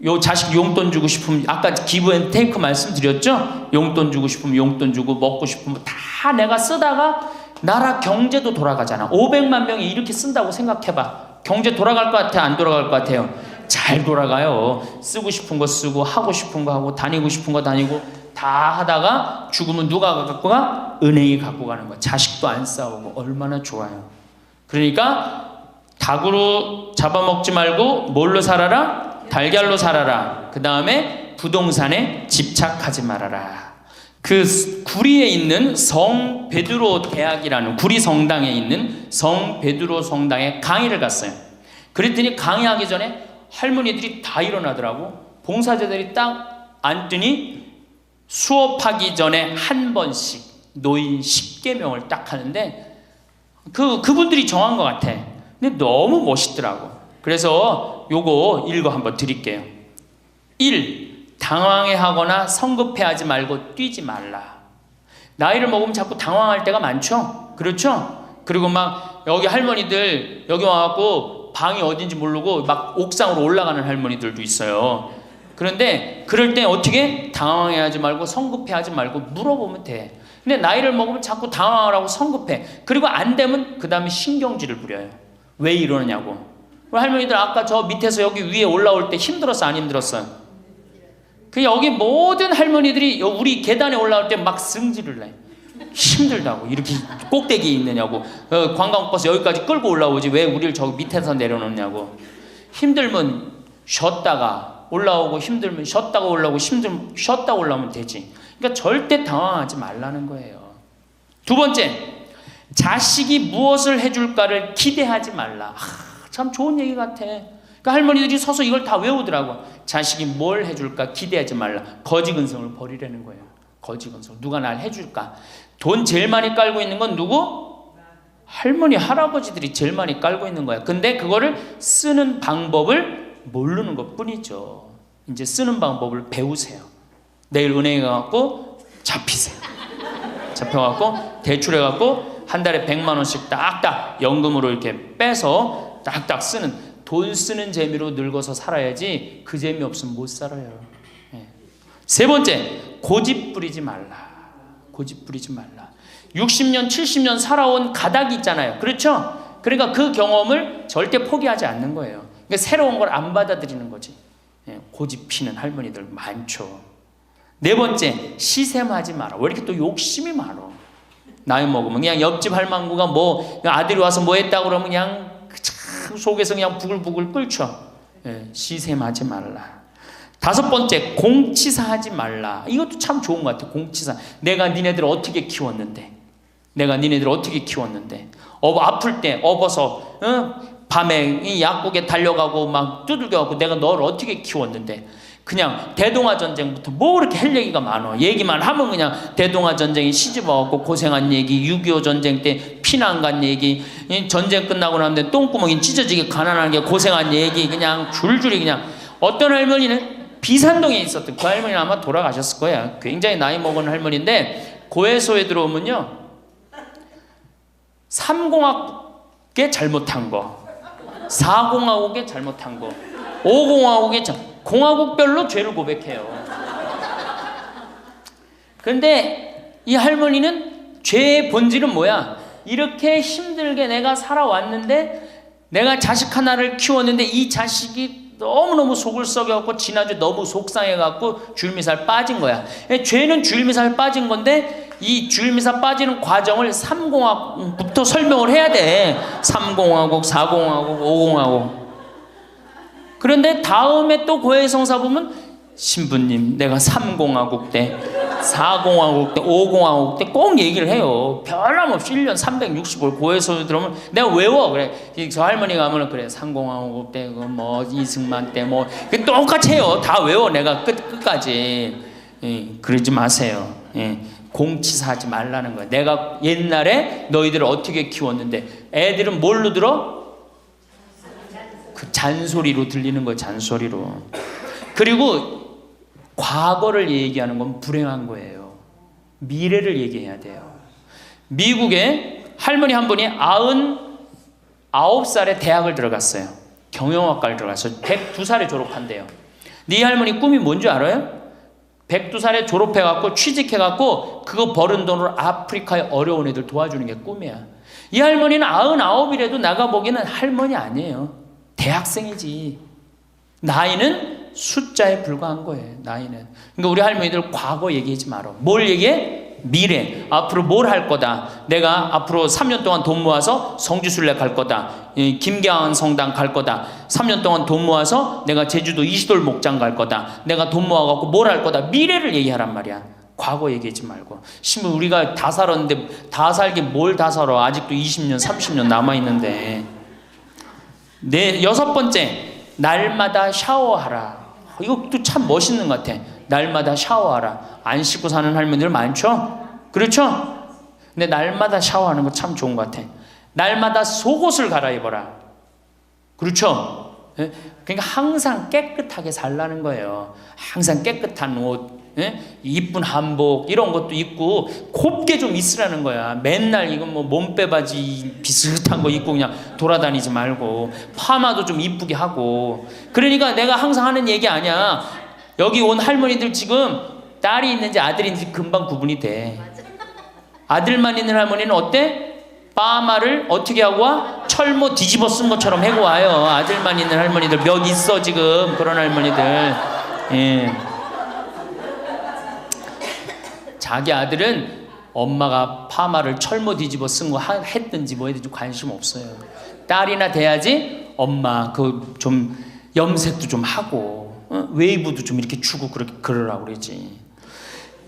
요 자식 용돈 주고 싶으면, 아까 기브 앤 테이크 말씀드렸죠? 용돈 주고 싶으면 용돈 주고 먹고 싶으면 다 내가 쓰다가 나라 경제도 돌아가잖아. 500만 명이 이렇게 쓴다고 생각해봐. 경제 돌아갈 것 같아? 안 돌아갈 것 같아요? 잘 돌아가요. 쓰고 싶은 거 쓰고 하고 싶은 거 하고 다니고 싶은 거 다니고 다 하다가 죽으면 누가 갖고 가? 은행이 갖고 가는 거야. 자식도 안 싸우고 얼마나 좋아요. 그러니까 닭으로 잡아먹지 말고 뭘로 살아라? 달걀로 살아라. 그 다음에 부동산에 집착하지 말아라. 그 구리에 있는 성 베드로 대학이라는, 구리 성당에 있는 성 베드로 성당에 강의를 갔어요. 그랬더니 강의하기 전에 할머니들이 다 일어나더라고. 봉사자들이 딱 앉더니 수업하기 전에 한 번씩 노인 10계명을 딱 하는데 그분들이 정한 것 같아. 근데 너무 멋있더라고. 그래서 요거 읽어 한번 드릴게요. 1. 당황해하거나 성급해하지 말고 뛰지 말라. 나이를 먹으면 자꾸 당황할 때가 많죠? 그렇죠? 그리고 막 여기 할머니들 여기 와갖고 방이 어딘지 모르고 막 옥상으로 올라가는 할머니들도 있어요. 그런데 그럴 때 어떻게? 당황해하지 말고 성급해하지 말고 물어보면 돼. 근데 나이를 먹으면 자꾸 당황을 하고 성급해. 그리고 안 되면 그 다음에 신경질을 부려요. 왜 이러느냐고. 할머니들 아까 저 밑에서 여기 위에 올라올 때 힘들었어 안 힘들었어요? 그 여기 모든 할머니들이 우리 계단에 올라올 때 막 승질을 내. 힘들다고. 이렇게 꼭대기에 있느냐고. 관광버스 여기까지 끌고 올라오지 왜 우리를 저기 밑에서 내려놓냐고. 힘들면 쉬었다가 올라오고 힘들면 쉬었다가 올라오고 힘들면 쉬었다 올라오면 되지. 그러니까 절대 당황하지 말라는 거예요. 두 번째, 자식이 무엇을 해줄까를 기대하지 말라. 참 좋은 얘기 같아. 그러니까 할머니들이 서서 이걸 다 외우더라고. 자식이 뭘 해줄까 기대하지 말라. 거지근성을 버리라는 거예요. 거지근성. 누가 날 해줄까. 돈 제일 많이 깔고 있는 건 누구? 할머니 할아버지들이 제일 많이 깔고 있는 거야. 근데 그거를 쓰는 방법을 모르는 것 뿐이죠. 이제 쓰는 방법을 배우세요. 내일 은행에 가갖고 잡히세요. 잡혀갖고 대출해갖고 한 달에 100만 원씩 딱딱 연금으로 이렇게 빼서 딱딱 쓰는, 돈 쓰는 재미로 늙어서 살아야지 그 재미 없으면 못 살아요. 세 번째, 고집 부리지 말라. 고집 부리지 말라. 60년 70년 살아온 가닥이 있잖아요. 그렇죠? 그러니까 그 경험을 절대 포기하지 않는 거예요. 그러니까 새로운 걸 안 받아들이는 거지. 고집 피는 할머니들 많죠. 네 번째, 시샘하지 마라. 왜 이렇게 또 욕심이 많아? 나이 먹으면 그냥 옆집 할망구가 뭐 아들이 와서 뭐 했다고 그러면 그냥 속에서 그냥 부글부글 끓죠. 시샘하지 말라. 다섯 번째, 공치사하지 말라. 이것도 참 좋은 것 같아. 공치사. 내가 니네들 어떻게 키웠는데, 내가 니네들 어떻게 키웠는데, 아플 때 업어서 밤에 이 약국에 달려가고 막 두들겨갖고 내가 너를 어떻게 키웠는데. 그냥 대동아 전쟁부터 뭐 그렇게 할 얘기가 많아. 얘기만 하면 그냥 대동아 전쟁에 시집와갖고 고생한 얘기, 6.25 전쟁 때 피난 간 얘기, 전쟁 끝나고 나면 똥구멍이 찢어지게 가난한 게 고생한 얘기, 그냥 줄줄이 그냥. 어떤 할머니는 비산동에 있었던 그 할머니는 아마 돌아가셨을 거야. 굉장히 나이 먹은 할머니인데 고해소에 들어오면요 3공학에 잘못한 거, 4공화국에 잘못한 거, 5공화국에 공화국별로 죄를 고백해요. 근데 이 할머니는 죄의 본질은 뭐야? 이렇게 힘들게 내가 살아왔는데, 내가 자식 하나를 키웠는데 이 자식이 너무너무 속을 썩여갖고 지난주 너무 속상해갖고 줄미살 빠진 거야. 죄는 줄미살 빠진 건데 이 줄미살 빠지는 과정을 3공화국부터 설명을 해야 돼. 3공화국, 4공화국, 5공화국. 그런데 다음에 또 고해성사 보면 신부님 내가 3공화국 때, 4공화국 때, 5공화국 때 꼭 얘기를 해요. 변함없이 1년 365일 고해성사 들어오면 내가 외워. 그래. 저 할머니가 가면은 그래 3공화국 때 뭐 이승만 때 뭐 똑같이 해요. 다 외워. 내가 끝까지. 그러지 마세요. 공치사하지 말라는 거야. 내가 옛날에 너희들을 어떻게 키웠는데. 애들은 뭘로 들어? 그 잔소리로 들리는 거예요. 잔소리로. 그리고 과거를 얘기하는 건 불행한 거예요. 미래를 얘기해야 돼요. 미국에 할머니 한 분이 99살에 대학을 들어갔어요. 경영학과를 들어갔어요. 102살에 졸업한대요. 네 할머니 꿈이 뭔지 알아요? 102살에 졸업해갖고 취직해갖고 그거 버는 돈으로 아프리카의 어려운 애들 도와주는 게 꿈이야. 이 할머니는 99이라도 나가보기에는 할머니 아니에요. 대학생이지. 나이는 숫자에 불과한 거예요. 나이는. 그러니까 우리 할머니들 과거 얘기하지 말어. 뭘 얘기해? 미래. 앞으로 뭘 할 거다. 내가 앞으로 3년 동안 돈 모아서 성지순례 갈 거다. 김계한 성당 갈 거다. 3년 동안 돈 모아서 내가 제주도 이시돌 목장 갈 거다. 내가 돈 모아갖고 뭘 할 거다. 미래를 얘기하란 말이야. 과거 얘기하지 말고. 신부 우리가 다 살았는데 다 살긴 뭘 다 살아. 아직도 20년 30년 남아있는데. 네, 여섯 번째, 날마다 샤워하라. 이것도 참 멋있는 것 같아. 날마다 샤워하라. 안 씻고 사는 할머니들 많죠? 그렇죠? 근데 날마다 샤워하는 거 참 좋은 것 같아. 날마다 속옷을 갈아입어라. 그렇죠? 예? 그러니까 항상 깨끗하게 살라는 거예요. 항상 깨끗한 옷, 예? 이쁜 한복 이런 것도 입고 곱게 좀 있으라는 거야. 맨날 이건 뭐 몸빼바지 비슷한 거 입고 그냥 돌아다니지 말고 파마도 좀 이쁘게 하고. 그러니까 내가 항상 하는 얘기 아니야. 여기 온 할머니들 지금 딸이 있는지 아들이 있는지 금방 구분이 돼. 아들만 있는 할머니는 어때? 파마를 어떻게 하고 와? 철모 뒤집어 쓴 것처럼 해고 와요. 아들만 있는 할머니들 몇 있어 지금 그런 할머니들. 예. 자기 아들은 엄마가 파마를 철모 뒤집어 쓴 거 했든지 뭐 했든지 관심 없어요. 딸이나 돼야지 엄마 그 좀 염색도 좀 하고 웨이브도 좀 이렇게 주고 그러라고 그러지.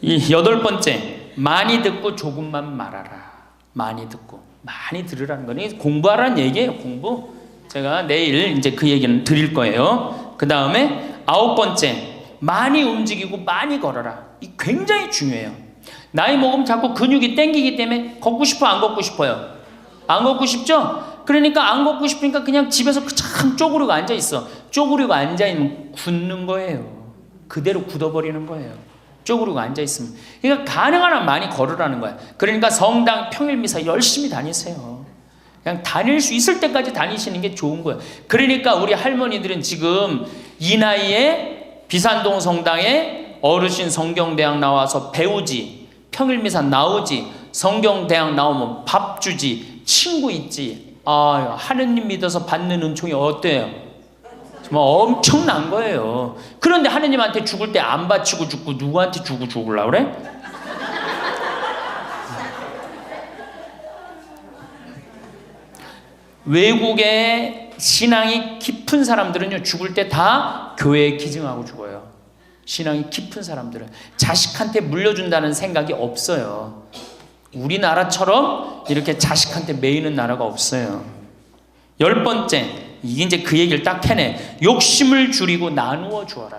이 8번째, 많이 듣고 조금만 말하라. 많이 듣고 많이 들으라는 거니 공부하라는 얘기예요. 공부. 제가 내일 이제 그 얘기는 드릴 거예요. 그 다음에 9번째, 많이 움직이고 많이 걸어라. 이 굉장히 중요해요. 나이 먹으면 자꾸 근육이 땡기기 때문에 걷고 싶어 안 걷고 싶어요? 안 걷고 싶죠? 그러니까 안 걷고 싶으니까 그냥 집에서 참 쪼그리고 앉아있어. 쪼그리고 앉아있으면 굳는 거예요. 그대로 굳어버리는 거예요. 쪼그리고 앉아있으면. 그러니까 가능한 한 많이 걸으라는 거야. 그러니까 성당 평일미사 열심히 다니세요. 그냥 다닐 수 있을 때까지 다니시는 게 좋은 거예요. 그러니까 우리 할머니들은 지금 이 나이에 비산동 성당에 어르신 성경대학 나와서 배우지, 평일미사 나오지, 성경대학 나오면 밥 주지, 친구 있지. 아, 하느님 믿어서 받는 은총이 어때요? 정말 엄청난 거예요. 그런데 하느님한테 죽을 때 안 바치고 죽고 누구한테 주고 죽으려고 그래? 외국의 신앙이 깊은 사람들은요, 죽을 때 다 교회에 기증하고 죽어요. 신앙이 깊은 사람들은 자식한테 물려준다는 생각이 없어요. 우리나라처럼 이렇게 자식한테 매이는 나라가 없어요. 10번째, 이게 이제 그 얘기를 딱 해내. 욕심을 줄이고 나누어 주어라.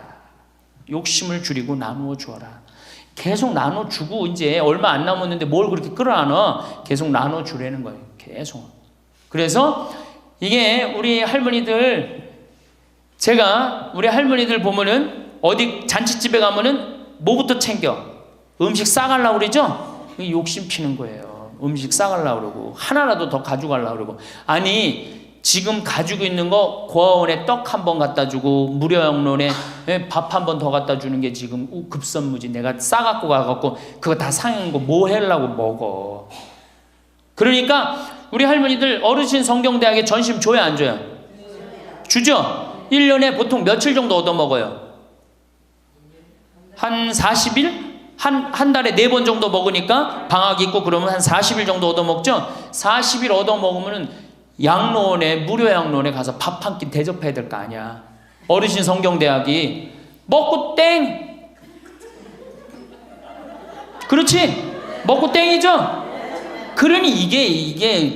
욕심을 줄이고 나누어 주어라. 계속 나눠 주고 이제 얼마 안 남았는데 뭘 그렇게 끌어안아? 계속 나눠 주라는 거예요. 계속. 그래서 이게 우리 할머니들, 제가 우리 할머니들 보면은 어디 잔치집에 가면은 뭐부터 챙겨? 음식 싸가려고 그러죠? 욕심 피는 거예요. 음식 싸가려고 그러고 하나라도 더 가져가려고 그러고. 아니 지금 가지고 있는 거 고아원에 떡 한 번 갖다 주고 무료영론에 밥 한 번 더 갖다 주는 게 지금 급선무지. 내가 싸갖고 가갖고 그거 다 상한 거 뭐 하려고 먹어. 그러니까 우리 할머니들 어르신 성경대학에 전심 줘야 안 줘요? 주죠? 1년에 보통 며칠 정도 얻어먹어요? 한 40일? 한 달에 4번 정도 먹으니까 방학 있고 그러면 한 40일 정도 얻어먹죠? 40일 얻어먹으면 양로원에, 무료 양로원에 가서 밥 한 끼 대접해야 될 거 아니야. 어르신 성경대학이 먹고 땡! 그렇지? 먹고 땡이죠? 그러니 이게 이게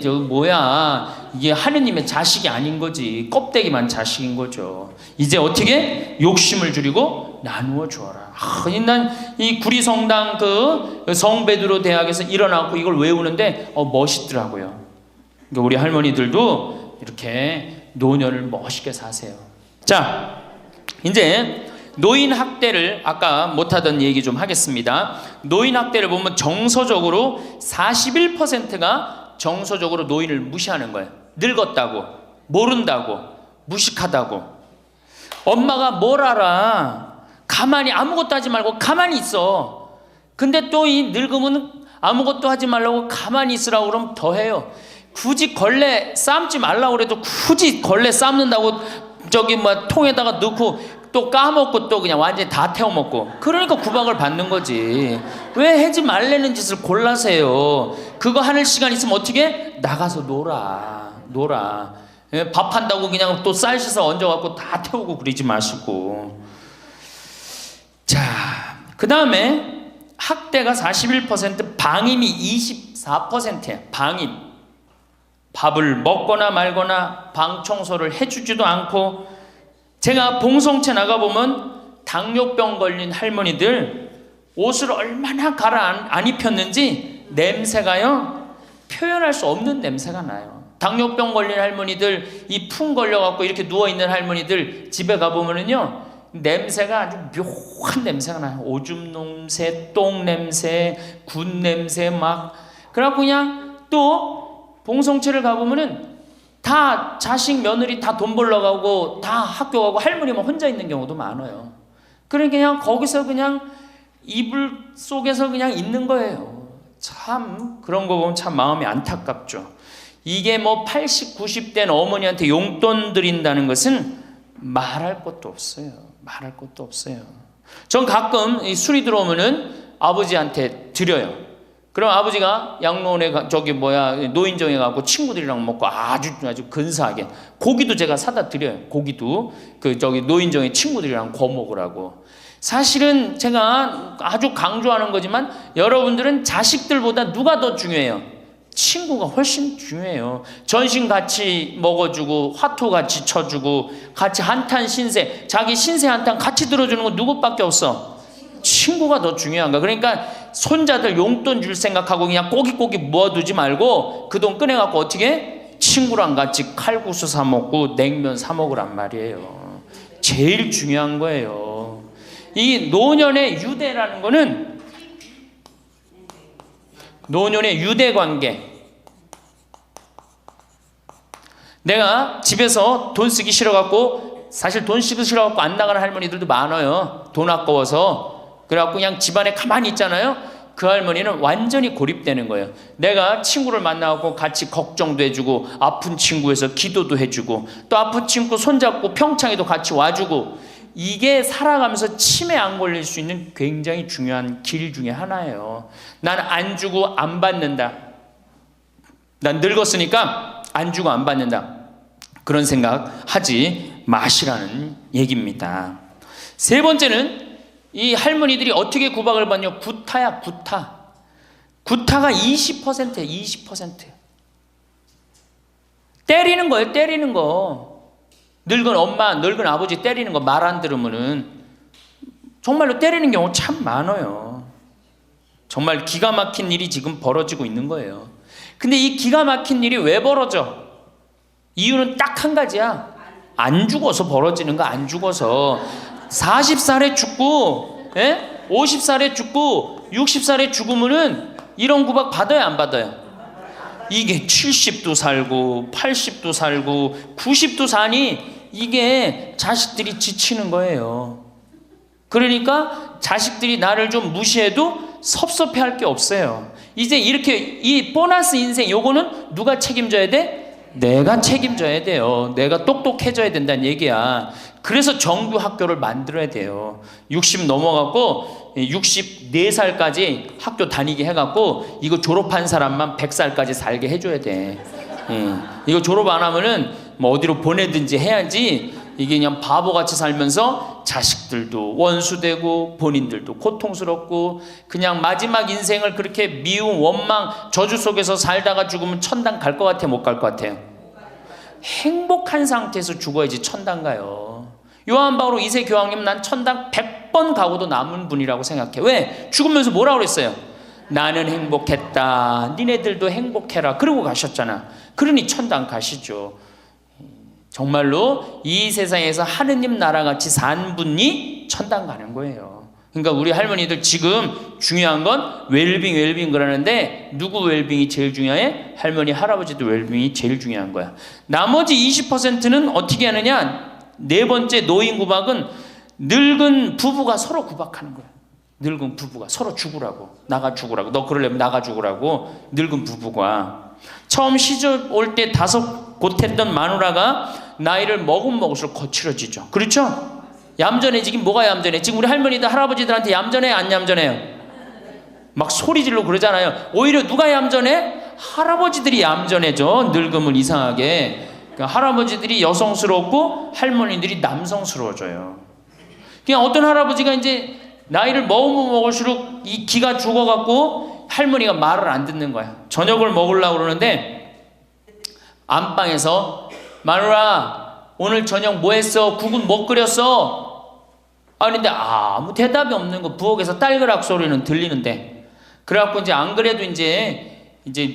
하느님의 자식이 아닌 거지. 껍데기만 자식인 거죠. 이제 어떻게? 욕심을 줄이고 나누어 주어라. 난 이 구리성당 그 성베드로 대학에서 일어나고 이걸 외우는데 멋있더라고요. 그러니까 우리 할머니들도 이렇게 노년을 멋있게 사세요. 자, 이제 노인 학대를 아까 못하던 얘기 좀 하겠습니다. 노인 학대를 보면 정서적으로 41%가 정서적으로 노인을 무시하는 거예요. 늙었다고, 모른다고, 무식하다고. 엄마가 뭘 알아? 가만히 아무것도 하지 말고 가만히 있어. 근데 또 이 늙으면 아무것도 하지 말라고 가만히 있으라고 그러면 더 해요. 굳이 걸레 삶지 말라고 그래도 굳이 걸레 삶는다고 저기 뭐 통에다가 넣고 또 까먹고 또 그냥 완전히 다 태워 먹고. 그러니까 구박을 받는 거지. 왜 하지 말라는 짓을 골라세요? 그거 하는 시간 있으면 어떻게? 나가서 놀아. 밥 한다고 그냥 또 쌀 씻어 얹어갖고 다 태우고 그러지 마시고. 자, 그 다음에 학대가 41%, 방임이 24%야. 방임. 밥을 먹거나 말거나 방 청소를 해주지도 않고. 제가 봉성체 나가보면 당뇨병 걸린 할머니들 옷을 얼마나 갈아 안 입혔는지 냄새가요, 표현할 수 없는 냄새가 나요. 당뇨병 걸린 할머니들, 이 풍 걸려갖고 이렇게 누워있는 할머니들 집에 가보면은요, 냄새가 아주 묘한 냄새가 나요. 오줌 냄새, 똥 냄새, 군 냄새 막. 그래갖고 그냥 또 봉성체를 가보면은 다 자식 며느리 다 돈 벌러 가고 다 학교 가고 할머니만 혼자 있는 경우도 많아요. 그러니까 그냥 거기서 그냥 이불 속에서 그냥 있는 거예요. 참 그런 거 보면 참 마음이 안타깝죠. 이게 뭐 80, 90된 어머니한테 용돈 드린다는 것은 말할 것도 없어요. 말할 것도 없어요. 전 가끔 이 술이 들어오면은 아버지한테 드려요. 그럼 아버지가 양로원에 노인정에 가고 친구들이랑 먹고 아주 근사하게 고기도 제가 사다 드려요. 고기도 노인정에 친구들이랑 구워 먹으라고. 사실은 제가 아주 강조하는 거지만 여러분들은 자식들보다 누가 더 중요해요? 친구가 훨씬 중요해요. 전신 같이 먹어주고 화투 같이 쳐주고 같이 한탄 신세, 자기 신세 한탄 같이 들어주는 거 누구밖에 없어? 친구가 더 중요한 거야. 그러니까 손자들 용돈 줄 생각하고 그냥 꼬깃꼬깃 모아두지 말고 그 돈 꺼내갖고 어떻게 친구랑 같이 칼국수 사 먹고 냉면 사 먹으란 말이에요. 제일 중요한 거예요. 이 노년의 유대라는 거는 노년의 유대 관계. 내가 집에서 돈 쓰기 싫어갖고, 사실 돈 쓰기 싫어갖고 안 나가는 할머니들도 많아요. 돈 아까워서. 그래갖고 그냥 집안에 가만히 있잖아요. 그 할머니는 완전히 고립되는 거예요. 내가 친구를 만나갖고 같이 걱정도 해주고, 아픈 친구에서 기도도 해주고, 또 아픈 친구 손잡고 평창에도 같이 와주고, 이게 살아가면서 치매 안 걸릴 수 있는 굉장히 중요한 길 중에 하나예요. 난 안 주고 안 받는다. 난 늙었으니까 안 주고 안 받는다. 그런 생각 하지 마시라는 얘기입니다. 세 번째는 이 할머니들이 어떻게 구박을 받냐? 구타야, 구타. 구타가 20%예요, 20%. 때리는 거예요, 때리는 거. 늙은 엄마, 늙은 아버지 때리는 거 말 안 들으면은 정말로 때리는 경우 참 많아요. 정말 기가 막힌 일이 지금 벌어지고 있는 거예요. 근데 이 기가 막힌 일이 왜 벌어져? 이유는 딱 한 가지야. 안 죽어서 벌어지는 거, 안 죽어서. 40살에 죽고 50살에 죽고 60살에 죽으면은 이런 구박 받아요, 안 받아요? 이게 70도 살고 80도 살고 90도 사니 이게 자식들이 지치는 거예요. 그러니까 자식들이 나를 좀 무시해도 섭섭해할 게 없어요. 이제 이렇게 이 보너스 인생 요거는 누가 책임져야 돼? 내가 책임져야 돼요. 내가 똑똑해져야 된다는 얘기야. 그래서 정규 학교를 만들어야 돼요. 60 넘어갖고 64살까지 학교 다니게 해갖고 이거 졸업한 사람만 100살까지 살게 해줘야 돼. 이거 졸업 안 하면은 뭐 어디로 보내든지 해야지. 이게 그냥 바보같이 살면서 자식들도 원수되고 본인들도 고통스럽고 그냥 마지막 인생을 그렇게 미움, 원망, 저주 속에서 살다가 죽으면 천당 갈 것 같아, 못 갈 것 같아요? 행복한 상태에서 죽어야지 천당 가요. 요한 바오로 2세 교황님, 난 천당 100번 가고도 남은 분이라고 생각해. 왜? 죽으면서 뭐라고 그랬어요? 나는 행복했다, 니네들도 행복해라, 그러고 가셨잖아. 그러니 천당 가시죠. 정말로 이 세상에서 하느님 나라같이 산 분이 천당 가는 거예요. 그러니까 우리 할머니들 지금 중요한 건 웰빙 그러는데 누구 웰빙이 제일 중요해? 할머니 할아버지도 웰빙이 제일 중요한 거야. 나머지 20%는 어떻게 하느냐? 네 번째 노인 구박은 늙은 부부가 서로 구박하는 거야. 늙은 부부가 서로 죽으라고, 나가 죽으라고, 너 그러려면 나가 죽으라고. 늙은 부부가 처음 시집 올 때 다섯 못했던 마누라가 나이를 먹을수록 거칠어지죠. 그렇죠? 얌전해지긴 뭐가 얌전해? 지금 우리 할머니들 할아버지들한테 얌전해, 안 얌전해요? 막 소리 지르고 그러잖아요. 오히려 누가 얌전해? 할아버지들이 얌전해져. 늙으면 이상하게. 그러니까 할아버지들이 여성스럽고 할머니들이 남성스러워져요. 그냥 어떤 할아버지가 이제 나이를 먹으면 먹을수록 이 기가 죽어갖고 할머니가 말을 안 듣는 거야. 저녁을 먹으려고 그러는데 안방에서 마누라 오늘 저녁 뭐 했어? 국은 뭐 끓였어? 근데 아무 대답이 없는 거. 부엌에서 딸그락 소리는 들리는데. 그래갖고 이제 안 그래도 이제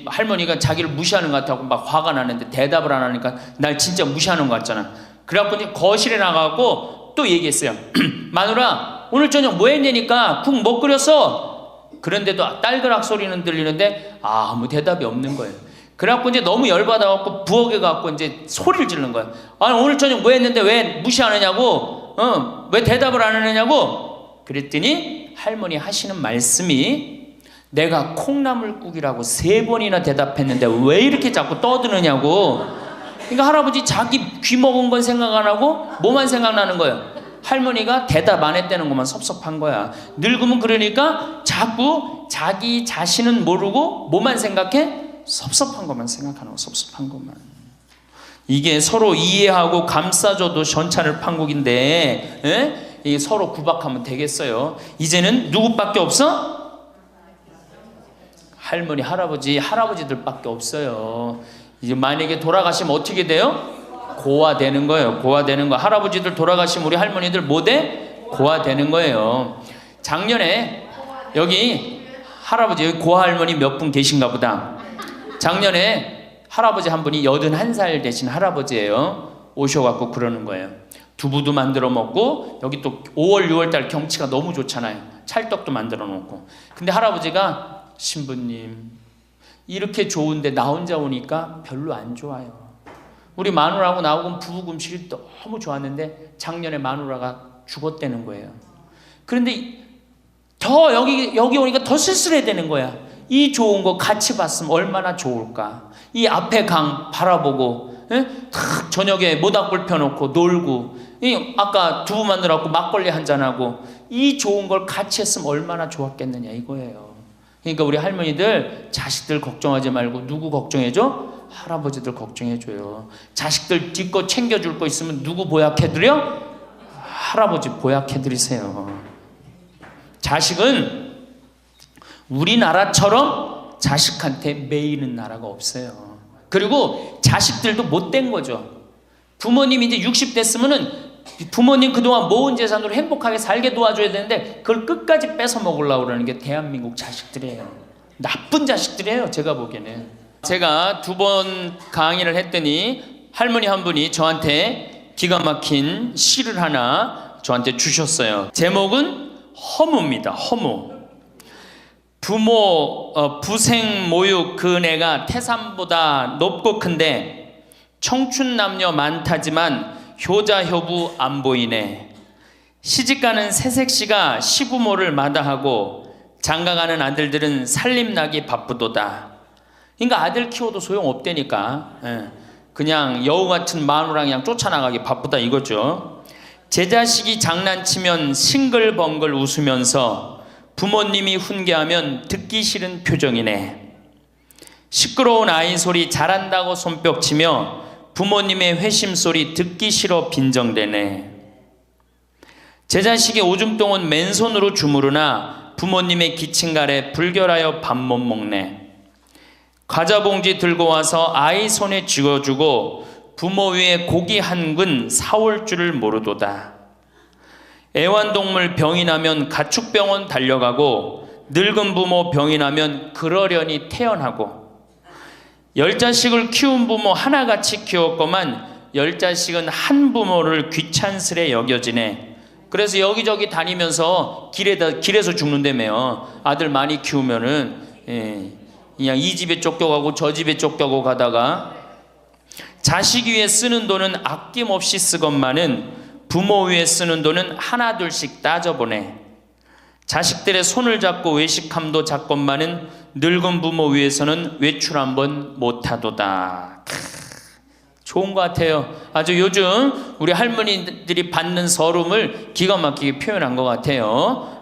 할머니가 자기를 무시하는 것 같아서 막 화가 나는데 대답을 안 하니까 날 진짜 무시하는 것 같잖아. 그래갖고 이제 거실에 나가고 또 얘기했어요. 마누라, 오늘 저녁 뭐 했냐니까 국 못 끓였어. 그런데도 딸그락 소리는 들리는데 아무 대답이 없는 거예요. 그래갖고 이제 너무 열받아갖고 부엌에 가갖고 이제 소리를 지르는 거예요. 아니, 오늘 저녁 뭐 했는데 왜 무시하느냐고, 왜 대답을 안 하느냐고. 그랬더니 할머니 하시는 말씀이, 내가 콩나물국이라고 3번이나 대답했는데 왜 이렇게 자꾸 떠드느냐고. 그러니까 할아버지 자기 귀 먹은 건 생각 안 하고 뭐만 생각나는 거예요. 할머니가 대답 안 했다는 것만 섭섭한 거야. 늙으면 그러니까 자꾸 자기 자신은 모르고 뭐만 생각해? 섭섭한 것만 생각하는 거. 섭섭한 것만. 이게 서로 이해하고 감싸줘도 전차를 판국인데, 이게 서로 구박하면 되겠어요. 이제는 누구밖에 없어? 할머니, 할아버지들밖에 없어요. 이제 만약에 돌아가시면 어떻게 돼요? 고아되는 거예요. 고아되는 거. 할아버지들 돌아가시면 우리 할머니들 뭐 돼? 고아되는 거예요. 작년에 여기 할아버지, 여기 고아할머니 몇 분 계신가 보다. 작년에 할아버지 한 분이 81살 되신 할아버지예요. 오셔갖고 그러는 거예요. 두부도 만들어 먹고, 여기 또 5월 6월달 경치가 너무 좋잖아요. 찰떡도 만들어 놓고. 근데 할아버지가, 신부님, 이렇게 좋은데 나 혼자 오니까 별로 안 좋아요. 우리 마누라하고 나하고는 부부 음식이 너무 좋았는데 작년에 마누라가 죽었다는 거예요. 그런데 더 여기 오니까 더 쓸쓸해 되는 거야. 이 좋은 거 같이 봤으면 얼마나 좋을까. 이 앞에 강 바라보고, 탁 저녁에 모닥불 펴놓고 놀고, 아까 두부 만들어갖고 막걸리 한잔하고, 이 좋은 걸 같이 했으면 얼마나 좋았겠느냐 이거예요. 그러니까 우리 할머니들 자식들 걱정하지 말고 누구 걱정해줘? 할아버지들 걱정해줘요. 자식들 뒷거 챙겨줄 거 있으면 누구 보약해드려? 할아버지 보약해드리세요. 자식은 우리나라처럼 자식한테 매이는 나라가 없어요. 그리고 자식들도 못된 거죠. 부모님이 이제 60 됐으면은 부모님 그동안 모은 재산으로 행복하게 살게 도와줘야 되는데 그걸 끝까지 뺏어 먹으려고 그러는 게 대한민국 자식들이에요. 나쁜 자식들이에요. 제가 보기에는. 제가 2번 강의를 했더니 할머니 한 분이 저한테 기가 막힌 시를 하나 저한테 주셨어요. 제목은 허무입니다. 허무. 부생 모육 그 은혜가 태산보다 높고 큰데 청춘 남녀 많다지만 효자 효부 안 보이네. 시집가는 새색시가 시부모를 마다하고 장가가는 아들들은 살림나기 바쁘도다. 그러니까 아들 키워도 소용없다니까. 그냥 여우 같은 마누랑 그냥 쫓아나가기 바쁘다 이거죠. 제 자식이 장난치면 싱글벙글 웃으면서 부모님이 훈계하면 듣기 싫은 표정이네. 시끄러운 아이 소리 잘한다고 손뼉치며 부모님의 회심소리 듣기 싫어 빈정대네. 제 자식이 오줌 똥은 맨손으로 주무르나 부모님의 기침갈에 불결하여 밥 못 먹네. 과자 봉지 들고 와서 아이 손에 쥐어주고 부모 위에 고기 한 근 사올 줄을 모르도다. 애완동물 병이 나면 가축병원 달려가고 늙은 부모 병이 나면 그러려니 태어나고 10자식을 키운 부모 하나같이 키웠건만 10자식은 한 부모를 귀찮스레 여겨지네. 그래서 여기저기 다니면서 길에서 죽는다며요. 아들 많이 키우면은 그냥 이 집에 쫓겨가고 저 집에 쫓겨가고 가다가 자식 위에 쓰는 돈은 아낌없이 쓰건만은 부모 위에 쓰는 돈은 하나둘씩 따져보네. 자식들의 손을 잡고 외식함도 작건만은 늙은 부모 위해서는 외출 한번 못하도다. 좋은 것 같아요. 아주 요즘 우리 할머니들이 받는 서름을 기가 막히게 표현한 것 같아요.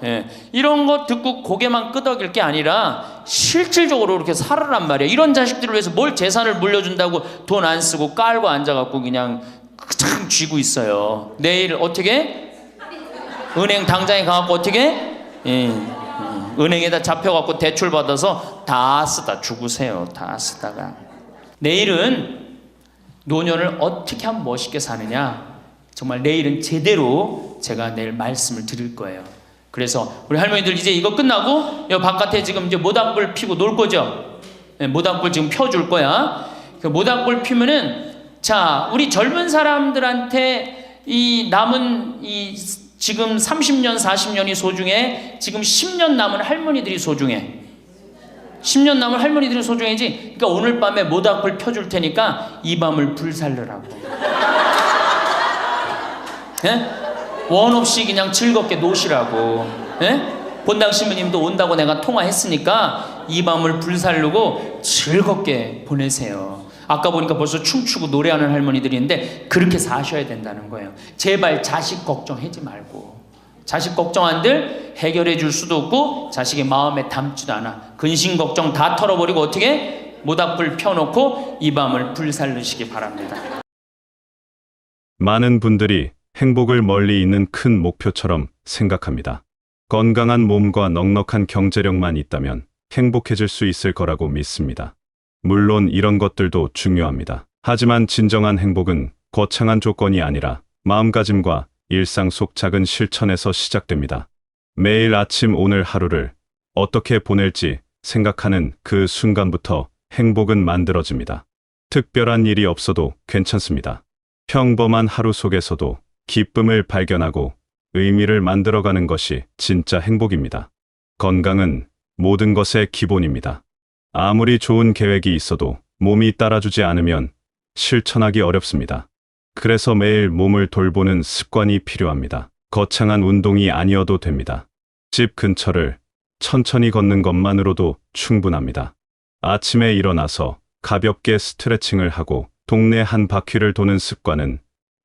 이런 거 듣고 고개만 끄덕일 게 아니라 실질적으로 이렇게 살아란 말이에요. 이런 자식들을 위해서 뭘 재산을 물려준다고 돈 안 쓰고 깔고 앉아갖고 그냥 참 쥐고 있어요. 내일 어떻게? 은행 당장에 가갖고 어떻게? 은행에다 잡혀갖고 대출 받아서 다 쓰다 죽으세요. 다 쓰다가 내일은 노년을 어떻게 하면 멋있게 사느냐. 정말 내일은 제대로 제가 내일 말씀을 드릴 거예요. 그래서 우리 할머니들 이제 이거 끝나고 여 바깥에 지금 이제 모닥불 피고 놀 거죠? 네, 모닥불 지금 펴줄 거야. 그 모닥불 피면은 자, 우리 젊은 사람들한테 이 남은 이 지금 30년, 40년이 소중해. 지금 10년 남은 할머니들이 소중해. 10년 남은 할머니들이 소중해지. 그러니까 오늘 밤에 모닥불 펴줄 테니까 이 밤을 불살르라고. 예? 원 없이 그냥 즐겁게 노시라고. 예? 본당 신부님도 온다고 내가 통화했으니까 이 밤을 불살르고 즐겁게 보내세요. 아까 보니까 벌써 춤추고 노래하는 할머니들이 있는데 그렇게 사셔야 된다는 거예요. 제발 자식 걱정하지 말고. 자식 걱정한들 해결해 줄 수도 없고 자식의 마음에 담지도 않아. 근심 걱정 다 털어버리고 어떻게? 모닥불 펴놓고 이 밤을 불살르시기 바랍니다. 많은 분들이 행복을 멀리 있는 큰 목표처럼 생각합니다. 건강한 몸과 넉넉한 경제력만 있다면 행복해질 수 있을 거라고 믿습니다. 물론 이런 것들도 중요합니다. 하지만 진정한 행복은 거창한 조건이 아니라 마음가짐과 일상 속 작은 실천에서 시작됩니다. 매일 아침 오늘 하루를 어떻게 보낼지 생각하는 그 순간부터 행복은 만들어집니다. 특별한 일이 없어도 괜찮습니다. 평범한 하루 속에서도 기쁨을 발견하고 의미를 만들어가는 것이 진짜 행복입니다. 건강은 모든 것의 기본입니다. 아무리 좋은 계획이 있어도 몸이 따라주지 않으면 실천하기 어렵습니다. 그래서 매일 몸을 돌보는 습관이 필요합니다. 거창한 운동이 아니어도 됩니다. 집 근처를 천천히 걷는 것만으로도 충분합니다. 아침에 일어나서 가볍게 스트레칭을 하고 동네 한 바퀴를 도는 습관은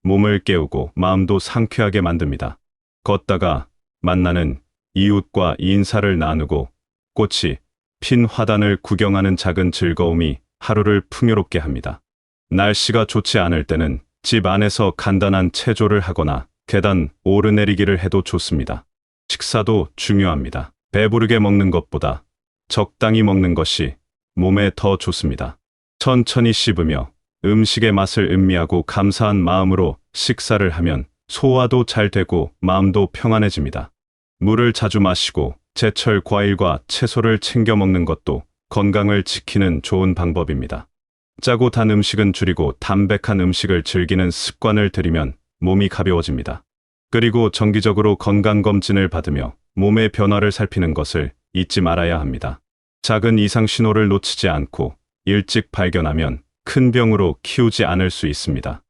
몸을 깨우고 마음도 상쾌하게 만듭니다. 걷다가 만나는 이웃과 인사를 나누고 꽃이 핀 화단을 구경하는 작은 즐거움이 하루를 풍요롭게 합니다. 날씨가 좋지 않을 때는 집 안에서 간단한 체조를 하거나 계단 오르내리기를 해도 좋습니다. 식사도 중요합니다. 배부르게 먹는 것보다 적당히 먹는 것이 몸에 더 좋습니다. 천천히 씹으며 음식의 맛을 음미하고 감사한 마음으로 식사를 하면 소화도 잘 되고 마음도 평안해집니다. 물을 자주 마시고 제철 과일과 채소를 챙겨 먹는 것도 건강을 지키는 좋은 방법입니다. 짜고 단 음식은 줄이고 담백한 음식을 즐기는 습관을 들이면 몸이 가벼워집니다. 그리고 정기적으로 건강검진을 받으며 몸의 변화를 살피는 것을 잊지 말아야 합니다. 작은 이상 신호를 놓치지 않고 일찍 발견하면 큰 병으로 키우지 않을 수 있습니다.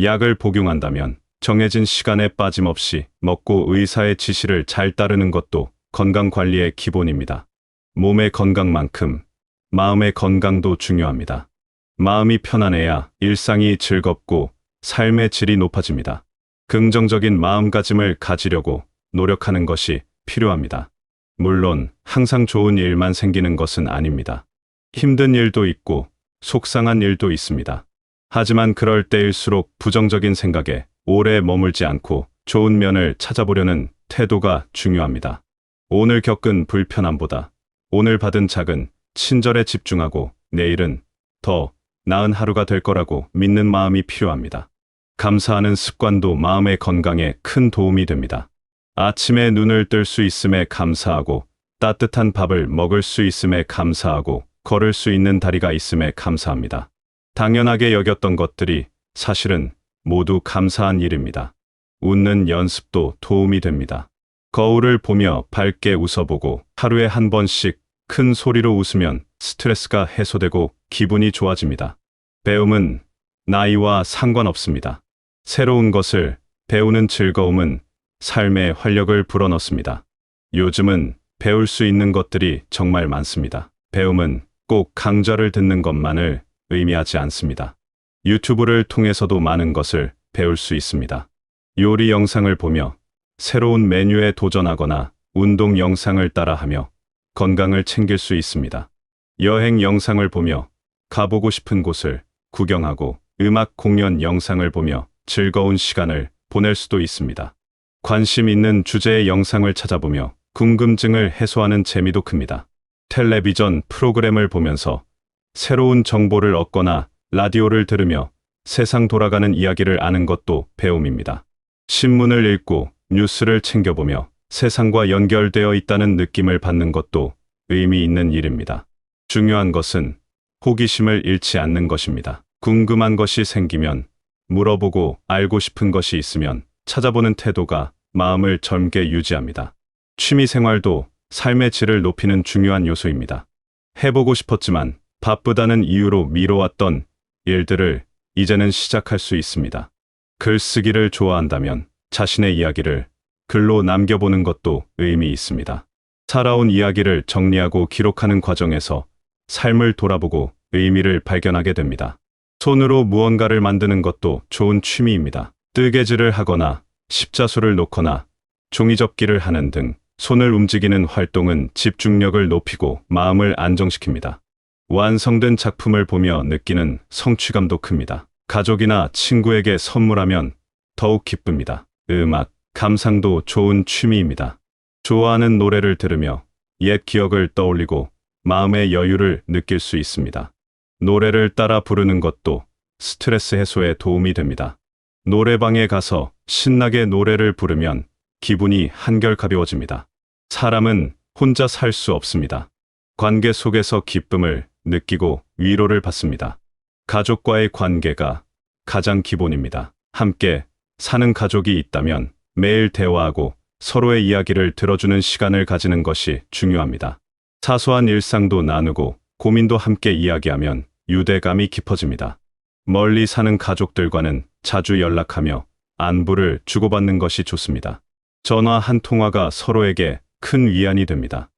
약을 복용한다면 정해진 시간에 빠짐없이 먹고 의사의 지시를 잘 따르는 것도 건강관리의 기본입니다. 몸의 건강만큼 마음의 건강도 중요합니다. 마음이 편안해야 일상이 즐겁고 삶의 질이 높아집니다. 긍정적인 마음가짐을 가지려고 노력하는 것이 필요합니다. 물론 항상 좋은 일만 생기는 것은 아닙니다. 힘든 일도 있고 속상한 일도 있습니다. 하지만 그럴 때일수록 부정적인 생각에 오래 머물지 않고 좋은 면을 찾아보려는 태도가 중요합니다. 오늘 겪은 불편함보다 오늘 받은 작은 친절에 집중하고 내일은 더 나은 하루가 될 거라고 믿는 마음이 필요합니다. 감사하는 습관도 마음의 건강에 큰 도움이 됩니다. 아침에 눈을 뜰 수 있음에 감사하고 따뜻한 밥을 먹을 수 있음에 감사하고 걸을 수 있는 다리가 있음에 감사합니다. 당연하게 여겼던 것들이 사실은 모두 감사한 일입니다. 웃는 연습도 도움이 됩니다. 거울을 보며 밝게 웃어보고 하루에 한 번씩 큰 소리로 웃으면 스트레스가 해소되고 기분이 좋아집니다. 배움은 나이와 상관없습니다. 새로운 것을 배우는 즐거움은 삶의 활력을 불어넣습니다. 요즘은 배울 수 있는 것들이 정말 많습니다. 배움은 꼭 강좌를 듣는 것만을 의미하지 않습니다. 유튜브를 통해서도 많은 것을 배울 수 있습니다. 요리 영상을 보며 새로운 메뉴에 도전하거나 운동 영상을 따라하며 건강을 챙길 수 있습니다. 여행 영상을 보며 가보고 싶은 곳을 구경하고 음악 공연 영상을 보며 즐거운 시간을 보낼 수도 있습니다. 관심 있는 주제의 영상을 찾아보며 궁금증을 해소하는 재미도 큽니다. 텔레비전 프로그램을 보면서 새로운 정보를 얻거나 라디오를 들으며 세상 돌아가는 이야기를 아는 것도 배움입니다. 신문을 읽고 뉴스를 챙겨보며 세상과 연결되어 있다는 느낌을 받는 것도 의미 있는 일입니다. 중요한 것은 호기심을 잃지 않는 것입니다. 궁금한 것이 생기면 물어보고 알고 싶은 것이 있으면 찾아보는 태도가 마음을 젊게 유지합니다. 취미 생활도 삶의 질을 높이는 중요한 요소입니다. 해보고 싶었지만 바쁘다는 이유로 미뤄왔던 일들을 이제는 시작할 수 있습니다. 글쓰기를 좋아한다면 자신의 이야기를 글로 남겨보는 것도 의미 있습니다. 살아온 이야기를 정리하고 기록하는 과정에서 삶을 돌아보고 의미를 발견하게 됩니다. 손으로 무언가를 만드는 것도 좋은 취미입니다. 뜨개질을 하거나 십자수를 놓거나 종이접기를 하는 등 손을 움직이는 활동은 집중력을 높이고 마음을 안정시킵니다. 완성된 작품을 보며 느끼는 성취감도 큽니다. 가족이나 친구에게 선물하면 더욱 기쁩니다. 음악, 감상도 좋은 취미입니다. 좋아하는 노래를 들으며 옛 기억을 떠올리고 마음의 여유를 느낄 수 있습니다. 노래를 따라 부르는 것도 스트레스 해소에 도움이 됩니다. 노래방에 가서 신나게 노래를 부르면 기분이 한결 가벼워집니다. 사람은 혼자 살 수 없습니다. 관계 속에서 기쁨을 느끼고 위로를 받습니다. 가족과의 관계가 가장 기본입니다. 함께 사는 가족이 있다면 매일 대화하고 서로의 이야기를 들어주는 시간을 가지는 것이 중요합니다. 사소한 일상도 나누고 고민도 함께 이야기하면 유대감이 깊어집니다. 멀리 사는 가족들과는 자주 연락하며 안부를 주고받는 것이 좋습니다. 전화 한 통화가 서로에게 큰 위안이 됩니다.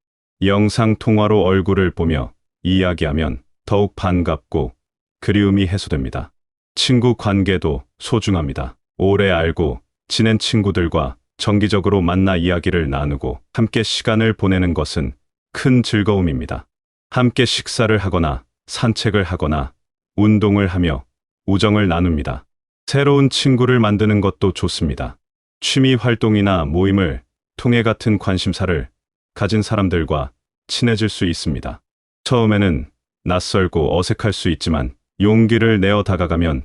영상 통화로 얼굴을 보며 이야기하면 더욱 반갑고 그리움이 해소됩니다. 친구 관계도 소중합니다. 오래 알고 지낸 친구들과 정기적으로 만나 이야기를 나누고 함께 시간을 보내는 것은 큰 즐거움입니다. 함께 식사를 하거나 산책을 하거나 운동을 하며 우정을 나눕니다. 새로운 친구를 만드는 것도 좋습니다. 취미 활동이나 모임을 통해 같은 관심사를 가진 사람들과 친해질 수 있습니다. 처음에는 낯설고 어색할 수 있지만 용기를 내어 다가가면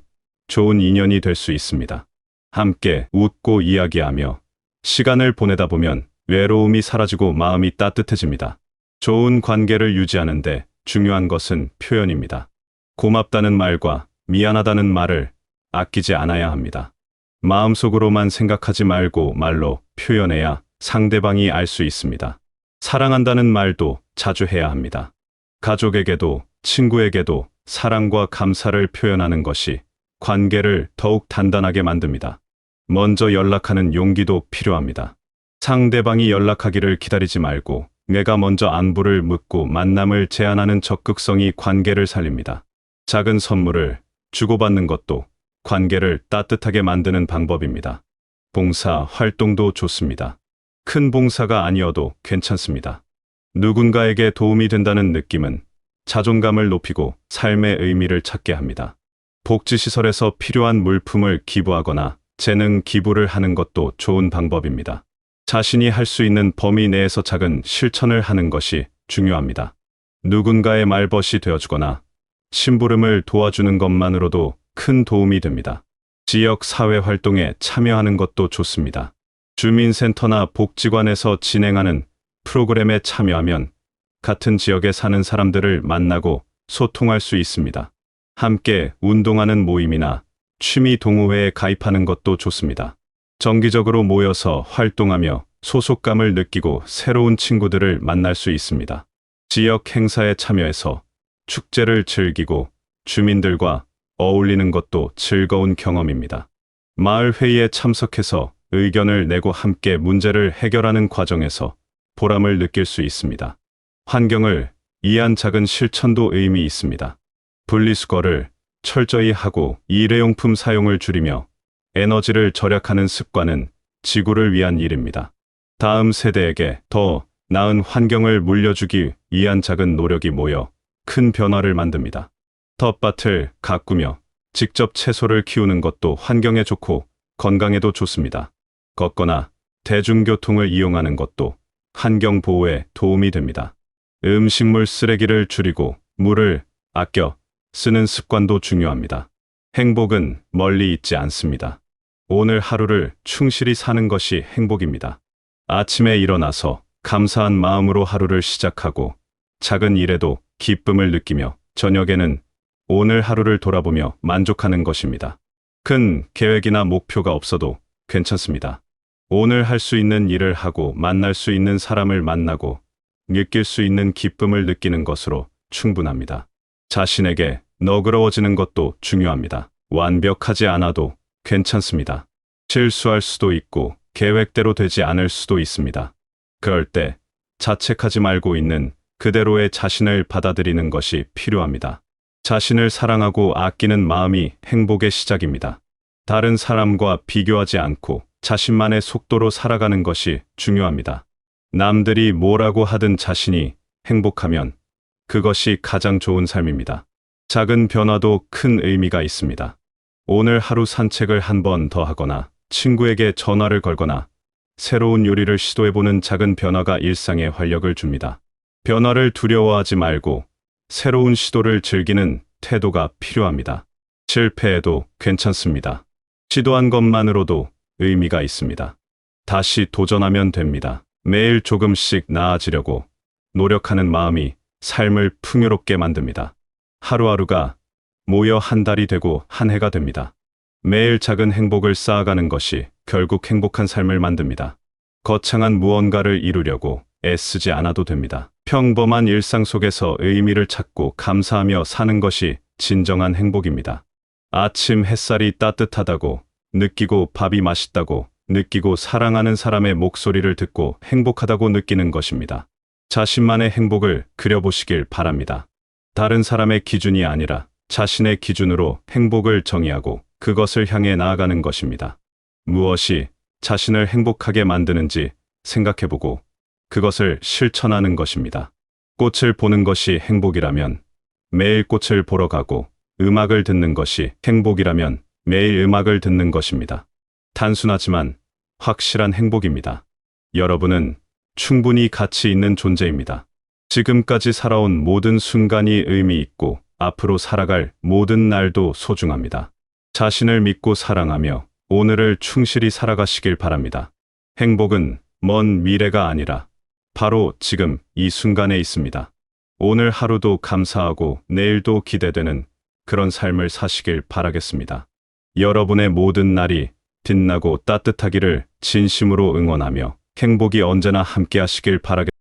좋은 인연이 될 수 있습니다. 함께 웃고 이야기하며 시간을 보내다 보면 외로움이 사라지고 마음이 따뜻해집니다. 좋은 관계를 유지하는데 중요한 것은 표현입니다. 고맙다는 말과 미안하다는 말을 아끼지 않아야 합니다. 마음속으로만 생각하지 말고 말로 표현해야 상대방이 알 수 있습니다. 사랑한다는 말도 자주 해야 합니다. 가족에게도 친구에게도 사랑과 감사를 표현하는 것이 관계를 더욱 단단하게 만듭니다. 먼저 연락하는 용기도 필요합니다. 상대방이 연락하기를 기다리지 말고 내가 먼저 안부를 묻고 만남을 제안하는 적극성이 관계를 살립니다. 작은 선물을 주고받는 것도 관계를 따뜻하게 만드는 방법입니다. 봉사 활동도 좋습니다. 큰 봉사가 아니어도 괜찮습니다. 누군가에게 도움이 된다는 느낌은 자존감을 높이고 삶의 의미를 찾게 합니다. 복지시설에서 필요한 물품을 기부하거나 재능 기부를 하는 것도 좋은 방법입니다. 자신이 할 수 있는 범위 내에서 작은 실천을 하는 것이 중요합니다. 누군가의 말벗이 되어주거나 심부름을 도와주는 것만으로도 큰 도움이 됩니다. 지역 사회 활동에 참여하는 것도 좋습니다. 주민센터나 복지관에서 진행하는 프로그램에 참여하면 같은 지역에 사는 사람들을 만나고 소통할 수 있습니다. 함께 운동하는 모임이나 취미 동호회에 가입하는 것도 좋습니다. 정기적으로 모여서 활동하며 소속감을 느끼고 새로운 친구들을 만날 수 있습니다. 지역 행사에 참여해서 축제를 즐기고 주민들과 어울리는 것도 즐거운 경험입니다. 마을 회의에 참석해서 의견을 내고 함께 문제를 해결하는 과정에서 보람을 느낄 수 있습니다. 환경을 위한 작은 실천도 의미 있습니다. 분리수거를 철저히 하고 일회용품 사용을 줄이며 에너지를 절약하는 습관은 지구를 위한 일입니다. 다음 세대에게 더 나은 환경을 물려주기 위한 작은 노력이 모여 큰 변화를 만듭니다. 텃밭을 가꾸며 직접 채소를 키우는 것도 환경에 좋고 건강에도 좋습니다. 걷거나 대중교통을 이용하는 것도 환경 보호에 도움이 됩니다. 음식물 쓰레기를 줄이고 물을 아껴 쓰는 습관도 중요합니다. 행복은 멀리 있지 않습니다. 오늘 하루를 충실히 사는 것이 행복입니다. 아침에 일어나서 감사한 마음으로 하루를 시작하고 작은 일에도 기쁨을 느끼며 저녁에는 오늘 하루를 돌아보며 만족하는 것입니다. 큰 계획이나 목표가 없어도 괜찮습니다. 오늘 할 수 있는 일을 하고 만날 수 있는 사람을 만나고 느낄 수 있는 기쁨을 느끼는 것으로 충분합니다. 자신에게 너그러워지는 것도 중요합니다. 완벽하지 않아도 괜찮습니다. 실수할 수도 있고 계획대로 되지 않을 수도 있습니다. 그럴 때 자책하지 말고 있는 그대로의 자신을 받아들이는 것이 필요합니다. 자신을 사랑하고 아끼는 마음이 행복의 시작입니다. 다른 사람과 비교하지 않고 자신만의 속도로 살아가는 것이 중요합니다. 남들이 뭐라고 하든 자신이 행복하면 그것이 가장 좋은 삶입니다. 작은 변화도 큰 의미가 있습니다. 오늘 하루 산책을 한 번 더 하거나 친구에게 전화를 걸거나 새로운 요리를 시도해보는 작은 변화가 일상에 활력을 줍니다. 변화를 두려워하지 말고 새로운 시도를 즐기는 태도가 필요합니다. 실패해도 괜찮습니다. 시도한 것만으로도 의미가 있습니다. 다시 도전하면 됩니다. 매일 조금씩 나아지려고 노력하는 마음이 삶을 풍요롭게 만듭니다. 하루하루가 모여 한 달이 되고 한 해가 됩니다. 매일 작은 행복을 쌓아가는 것이 결국 행복한 삶을 만듭니다. 거창한 무언가를 이루려고 애쓰지 않아도 됩니다. 평범한 일상 속에서 의미를 찾고 감사하며 사는 것이 진정한 행복입니다. 아침 햇살이 따뜻하다고 느끼고 밥이 맛있다고 느끼고 사랑하는 사람의 목소리를 듣고 행복하다고 느끼는 것입니다. 자신만의 행복을 그려보시길 바랍니다. 다른 사람의 기준이 아니라 자신의 기준으로 행복을 정의하고 그것을 향해 나아가는 것입니다. 무엇이 자신을 행복하게 만드는지 생각해보고 그것을 실천하는 것입니다. 꽃을 보는 것이 행복이라면 매일 꽃을 보러 가고 음악을 듣는 것이 행복이라면 매일 음악을 듣는 것입니다. 단순하지만 확실한 행복입니다. 여러분은 충분히 가치 있는 존재입니다. 지금까지 살아온 모든 순간이 의미 있고 앞으로 살아갈 모든 날도 소중합니다. 자신을 믿고 사랑하며 오늘을 충실히 살아가시길 바랍니다. 행복은 먼 미래가 아니라 바로 지금 이 순간에 있습니다. 오늘 하루도 감사하고 내일도 기대되는 그런 삶을 사시길 바라겠습니다. 여러분의 모든 날이 빛나고 따뜻하기를 진심으로 응원하며 행복이 언제나 함께 하시길 바라겠습니다.